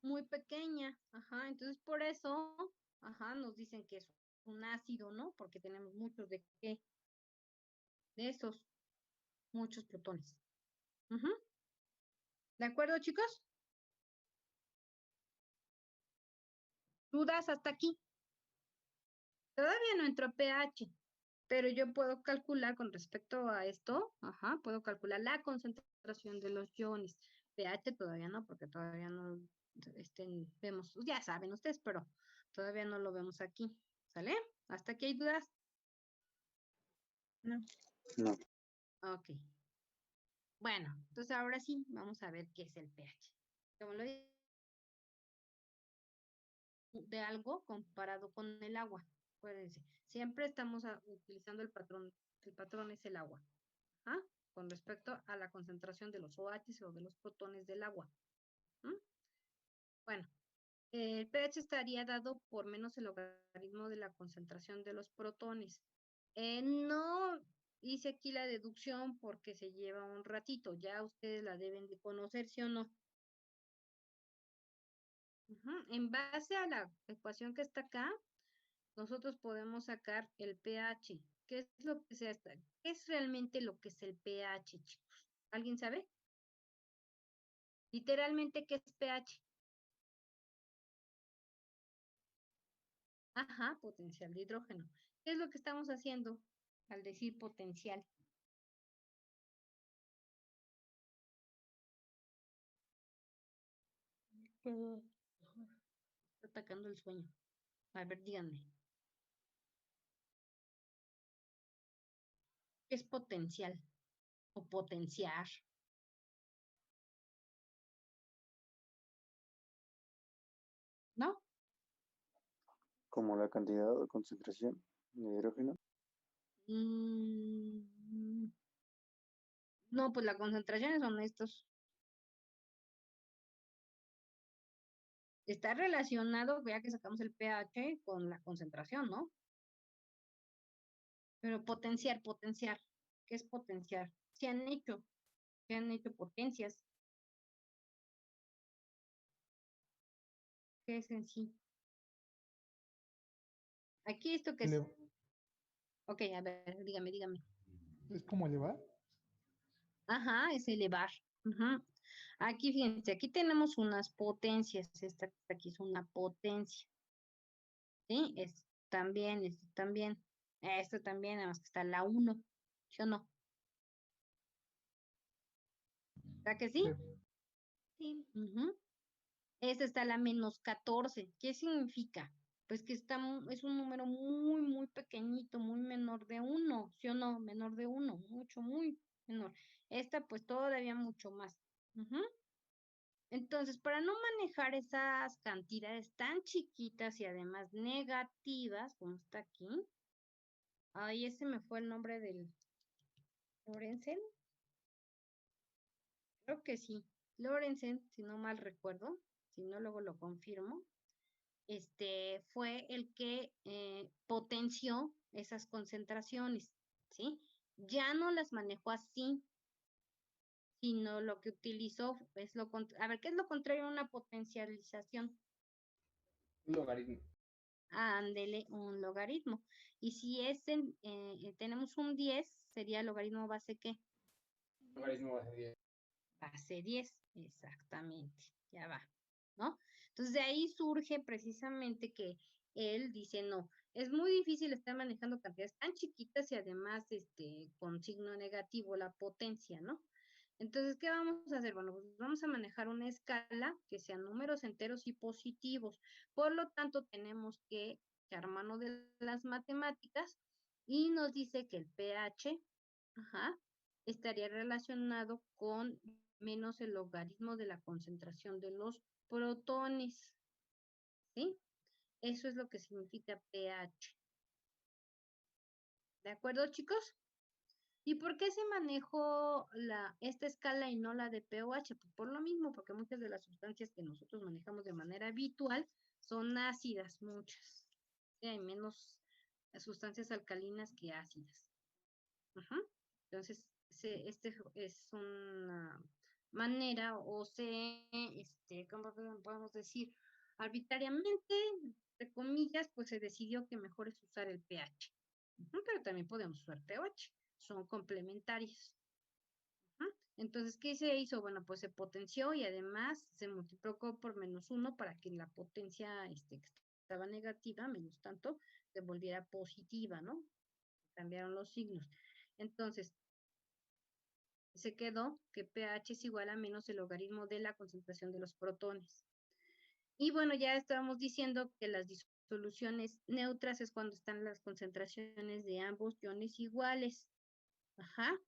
Muy pequeña, entonces por eso, nos dicen que es un ácido, ¿no? Porque tenemos muchos de esos. muchos protones. Ujú. ¿De acuerdo, chicos? ¿Dudas hasta aquí? Todavía no entró pH, pero yo puedo calcular con respecto a esto, puedo calcular la concentración de los iones. pH todavía no, porque todavía no vemos, ya saben ustedes, pero todavía no lo vemos aquí. ¿Sale? ¿Hasta aquí hay dudas? No. Ok. Bueno, entonces ahora sí, vamos a ver qué es el pH. Como lo dije, de algo comparado con el agua. Acuérdense, siempre estamos utilizando el patrón es el agua, con respecto a la concentración de los OH o de los protones del agua. Bueno, el pH estaría dado por menos el logaritmo de la concentración de los protones. No hice aquí la deducción porque se lleva un ratito, ya ustedes la deben de conocer, ¿sí o no? En base a la ecuación que está acá, nosotros podemos sacar el pH. ¿Qué es lo que ¿Qué es realmente lo que es el pH, chicos? ¿Alguien sabe? Literalmente, ¿qué es pH? Potencial de hidrógeno. ¿Qué es lo que estamos haciendo al decir potencial? Está atacando el sueño. A ver, díganme. ¿Qué es potencial? O potenciar. ¿No? Como la cantidad o concentración de hidrógeno. No, pues las concentraciones son estos. Está relacionado, ya que sacamos el pH con la concentración, ¿no? Pero potenciar. ¿Qué es potenciar? Se han hecho potencias. ¿Qué es en sí? Aquí esto que es. Ok, a ver, dígame. ¿Es como elevar? Es elevar. Aquí, fíjense, aquí tenemos unas potencias. Esta aquí es una potencia. ¿Sí? Esto también. Esto también, nada más que está la 1. ¿Sí o no? ¿Verdad que sí? Sí. Esta está la menos 14. ¿Qué significa? Pues que es un número muy, muy pequeñito, muy menor de 1. ¿Sí o no? Menor de 1. Mucho, muy menor. Esta pues todavía mucho más. Entonces, para no manejar esas cantidades tan chiquitas y además negativas, como está aquí. Ay, ese me fue el nombre del Lorenzen. Creo que sí. Lorenzen, si no mal recuerdo. Si no, luego lo confirmo. Fue el que potenció esas concentraciones, ¿sí? Ya no las manejó así, sino lo que utilizó es lo contrario. A ver, ¿qué es lo contrario a una potencialización? Un logaritmo. Ándele, un logaritmo. Y si tenemos un 10, sería logaritmo base ¿qué? Logaritmo base 10. Base 10, exactamente, ya va, ¿no? Entonces de ahí surge precisamente que él dice, no, es muy difícil estar manejando cantidades tan chiquitas y además con signo negativo la potencia, ¿no? Entonces, ¿qué vamos a hacer? Bueno, pues vamos a manejar una escala que sean números enteros y positivos. Por lo tanto, tenemos que echar mano de las matemáticas y nos dice que el pH, estaría relacionado con menos el logaritmo de la concentración de los protones. ¿Sí? Eso es lo que significa pH. ¿De acuerdo, chicos? ¿Y por qué se manejó esta escala y no la de pOH? Pues por lo mismo, porque muchas de las sustancias que nosotros manejamos de manera habitual son ácidas, muchas. Sí, hay menos sustancias alcalinas que ácidas. Entonces, este es una manera o ¿cómo podemos decir? Arbitrariamente, entre comillas, pues se decidió que mejor es usar el pH. Pero también podemos usar pOH, son complementarios. Entonces, ¿qué se hizo? Bueno, pues se potenció y además se multiplicó por -1 para que la potencia que estaba negativa, menos tanto, se volviera positiva, ¿no? Cambiaron los signos. Entonces, se quedó que pH es igual a menos el logaritmo de la concentración de los protones. Y bueno, ya estábamos diciendo que las disoluciones neutras es cuando están las concentraciones de ambos iones iguales. Ajá.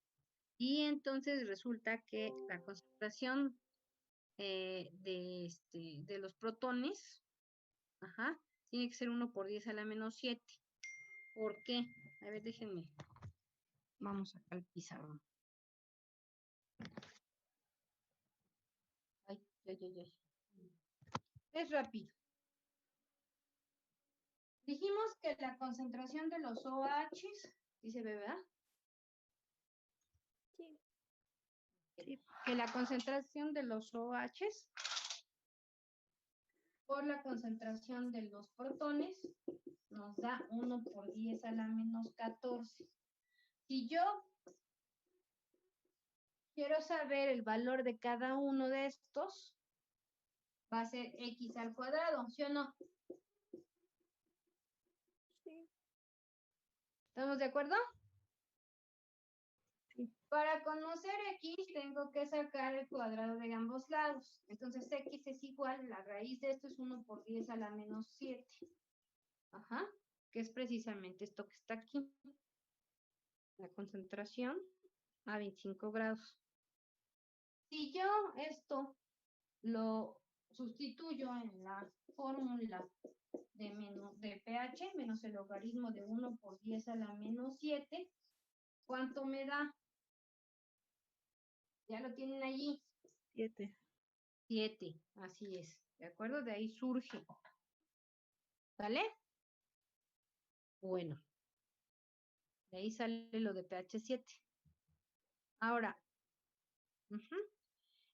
Y entonces resulta que la concentración de los protones, ajá, tiene que ser 1 por 10 a la menos 7. ¿Por qué? A ver, déjenme. Vamos acá al pizarrón. Ay, ay, ay, ay. Es rápido. Dijimos que la concentración de los OHs, ¿sí se ve, verdad? Sí. Que la concentración de los OHs por la concentración de los protones nos da 1 por 10 a la menos 14. Si yo quiero saber el valor de cada uno de estos, va a ser x al cuadrado, ¿sí o no? Sí. ¿Estamos de acuerdo? Sí. Para conocer x tengo que sacar el cuadrado de ambos lados. Entonces x es igual, la raíz de esto es 1 por 10 a la menos 7. Ajá, que es precisamente esto que está aquí. La concentración a 25 grados. Si yo esto lo sustituyo en la fórmula de pH menos el logaritmo de 1 por 10 a la menos 7, ¿cuánto me da? Ya lo tienen allí. 7. 7, así es. ¿De acuerdo? De ahí surge. ¿Sale? Bueno. De ahí sale lo de pH 7. Ahora,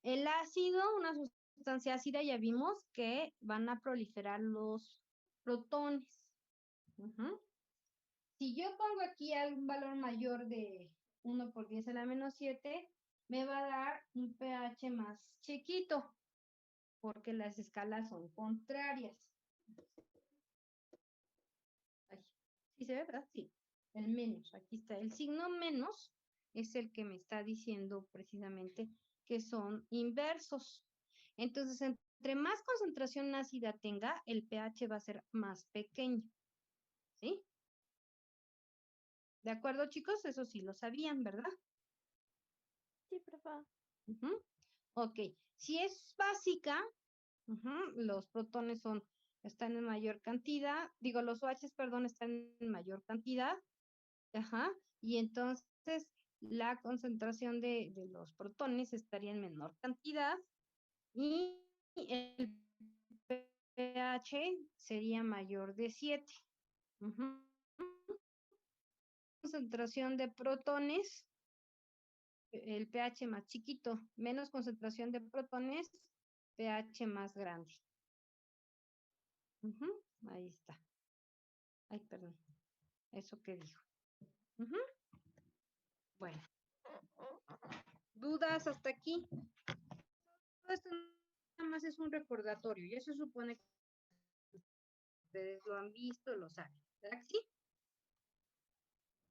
el ácido, una sustancia ácida, ya vimos que van a proliferar los protones. Si yo pongo aquí algún valor mayor de 1 por 10 a la menos 7, me va a dar un pH más chiquito, porque las escalas son contrarias. Ay, ¿sí se ve, verdad? Sí. El menos, aquí está. El signo menos es el que me está diciendo precisamente que son inversos. Entonces, entre más concentración ácida tenga, el pH va a ser más pequeño. ¿Sí? ¿De acuerdo, chicos? Eso sí lo sabían, ¿verdad? Sí, profe. Ok. Si es básica, los protones están en mayor cantidad, digo, los OHs, perdón, están en mayor cantidad, y entonces la concentración de los protones estaría en menor cantidad y el pH sería mayor de 7. Concentración de protones, el pH más chiquito, menos concentración de protones, pH más grande. Ahí está. Ay, perdón. Eso que dijo. Bueno. ¿Dudas hasta aquí? Todo esto nada más es un recordatorio. Ya se supone que ustedes lo han visto, lo saben. ¿Verdad que sí?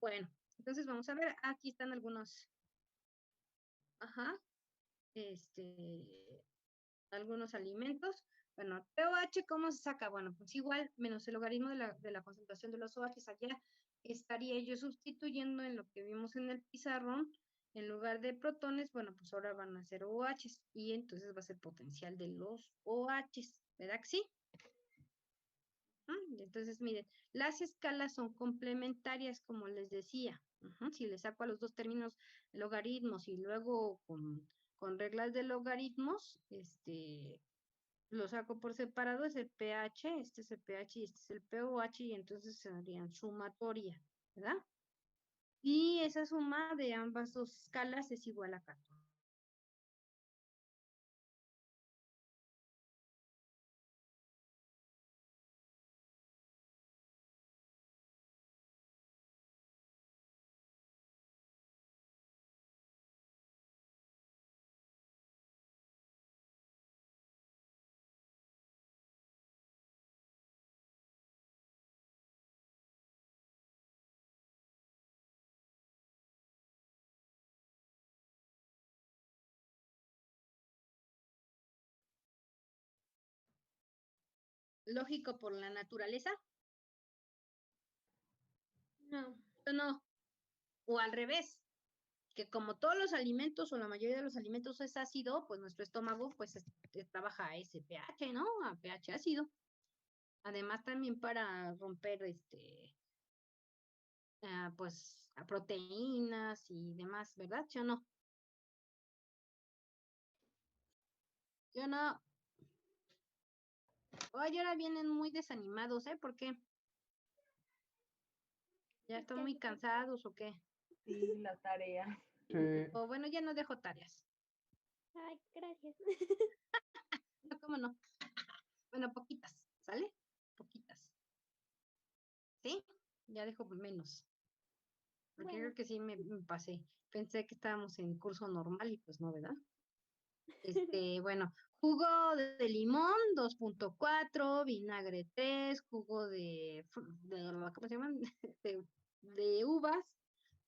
Bueno, entonces vamos a ver. Aquí están algunos. Algunos alimentos. Bueno, pOH, ¿cómo se saca? Bueno, pues igual, menos el logaritmo de la concentración de los OHs allá, estaría yo sustituyendo en lo que vimos en el pizarrón, en lugar de protones, bueno, pues ahora van a ser OHs, y entonces va a ser potencial de los OHs, ¿verdad que sí? Entonces, miren, las escalas son complementarias, como les decía. Si le saco a los dos términos logaritmos y luego con reglas de logaritmos, lo saco por separado, es el pH, este es el pH y este es el pOH, y entonces serían sumatoria, ¿verdad? Y esa suma de ambas dos escalas es igual a 14. lógico por la naturaleza? No. No. O al revés, que como todos los alimentos o la mayoría de los alimentos es ácido, pues nuestro estómago pues trabaja a ese pH, ¿no? A pH ácido. Además también para romper pues a proteínas y demás, ¿verdad? ¿Sí o no? ¿Sí o no? Oye, ahora vienen muy desanimados, ¿eh? ¿Por qué? ¿Ya están muy cansados o qué? Sí, la tarea. Sí. O bueno, ya no dejo tareas. Ay, gracias. No, ¿cómo no? Bueno, poquitas, ¿sale? Poquitas. ¿Sí? Ya dejo menos. Porque Bueno. creo que sí me pasé. Pensé que estábamos en curso normal y pues no, ¿verdad? Bueno, jugo de limón 2.4, vinagre 3, jugo ¿cómo se llaman? De uvas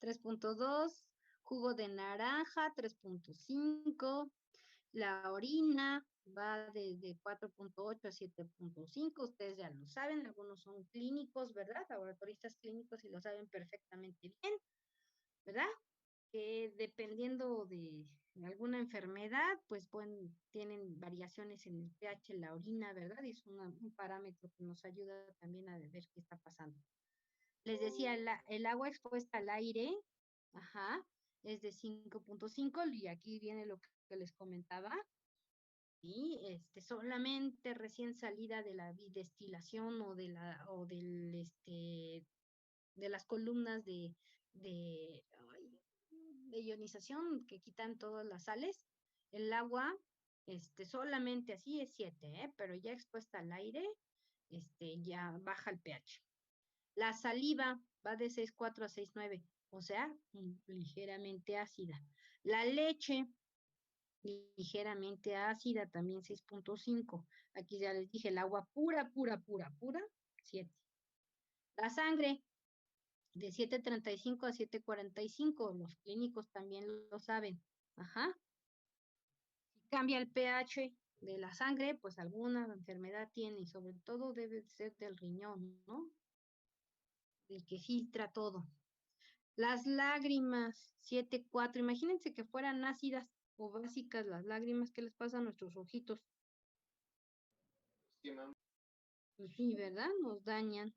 3.2, jugo de naranja 3.5, la orina va de 4.8 a 7.5, ustedes ya lo saben, algunos son clínicos, ¿verdad? Laboratoristas clínicos y lo saben perfectamente bien, ¿verdad? Que dependiendo de alguna enfermedad, pues tienen variaciones en el pH, en la orina, ¿verdad? Y es un parámetro que nos ayuda también a ver qué está pasando. Les decía, el agua expuesta al aire, ajá, es de 5.5 y aquí viene lo que les comentaba, y solamente recién salida de la destilación o de las columnas de ionización que quitan todas las sales, el agua, solamente así es 7, pero ya expuesta al aire, ya baja el pH. La saliva va de 6.4 a 6.9, o sea, ligeramente ácida. La leche, ligeramente ácida, también 6.5. Aquí ya les dije, el agua pura, 7. La sangre, de 7.35 a 7.45, los clínicos también lo saben. Ajá. Si cambia el pH de la sangre, pues alguna enfermedad tiene y sobre todo debe ser del riñón, ¿no? El que filtra todo. Las lágrimas, 7.4, imagínense que fueran ácidas o básicas las lágrimas, ¿qué les pasa a nuestros ojitos? Pues sí, ¿verdad? Nos dañan.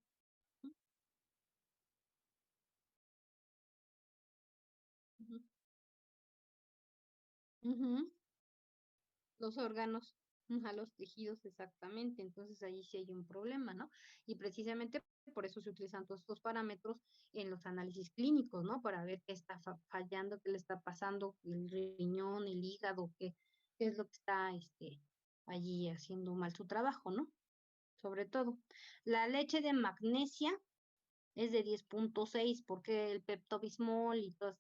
Uh -huh. Los órganos, a los tejidos exactamente, entonces ahí sí hay un problema, ¿no? Y precisamente por eso se utilizan todos estos parámetros en los análisis clínicos, ¿no? Para ver qué está fallando, qué le está pasando, el riñón, el hígado, qué es lo que está allí haciendo mal su trabajo, ¿no? Sobre todo. La leche de magnesia es de 10.6, porque el Pepto-Bismol y todas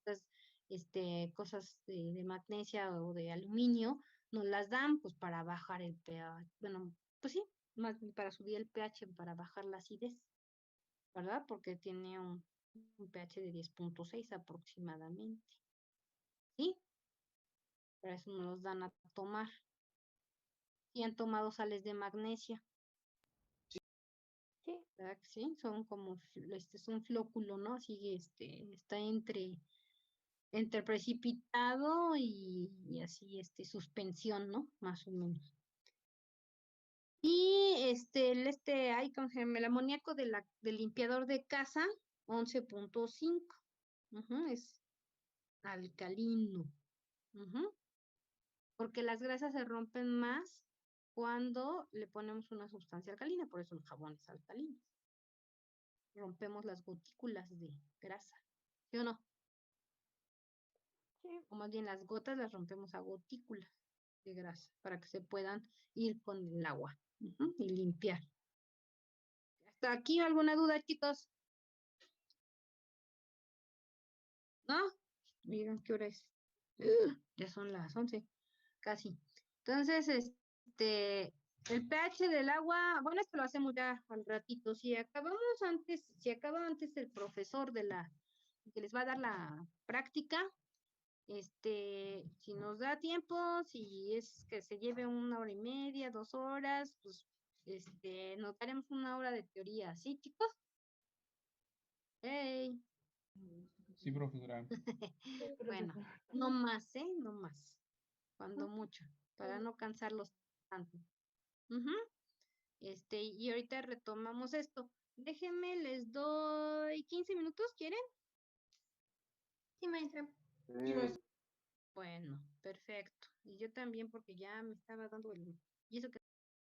estas cosas de magnesia o de aluminio nos las dan pues para bajar el pH, bueno, pues sí, más bien para subir el pH, para bajar la acidez, ¿verdad? Porque tiene un pH de 10.6 aproximadamente, ¿sí? Para eso nos los dan a tomar. Y han tomado sales de magnesia. Sí. ¿Verdad que sí? Son como, es un flóculo, ¿no? Así, está entre precipitado y así, suspensión, ¿no? Más o menos. Y el amoníaco del limpiador de casa, 11.5. Es alcalino. Porque las grasas se rompen más cuando le ponemos una sustancia alcalina, por eso el jabón es alcalino. Rompemos las gotículas de grasa, ¿sí o no? Sí. O más bien las gotas las rompemos a gotículas de grasa para que se puedan ir con el agua y limpiar. ¿Hasta aquí alguna duda, chicos? ¿No? Miren qué hora es. Ya son las 11, casi. Entonces, el pH del agua, bueno, esto lo hacemos ya al ratito. Si acaba antes el profesor que les va a dar la práctica, si nos da tiempo, si es que se lleve 1 hora y media, 2 horas, pues Nos daremos una hora de teoría, ¿sí, chicos? ¡Hey! Sí, profesora. Bueno, no más, ¿eh? No más. Cuando mucho, para no cansarlos tanto. Ujú. Y ahorita retomamos esto. Déjenme, les doy 15 minutos, ¿quieren? Sí, maestra. Eh, Bueno, perfecto. Y yo también porque ya me estaba dando el... Y eso que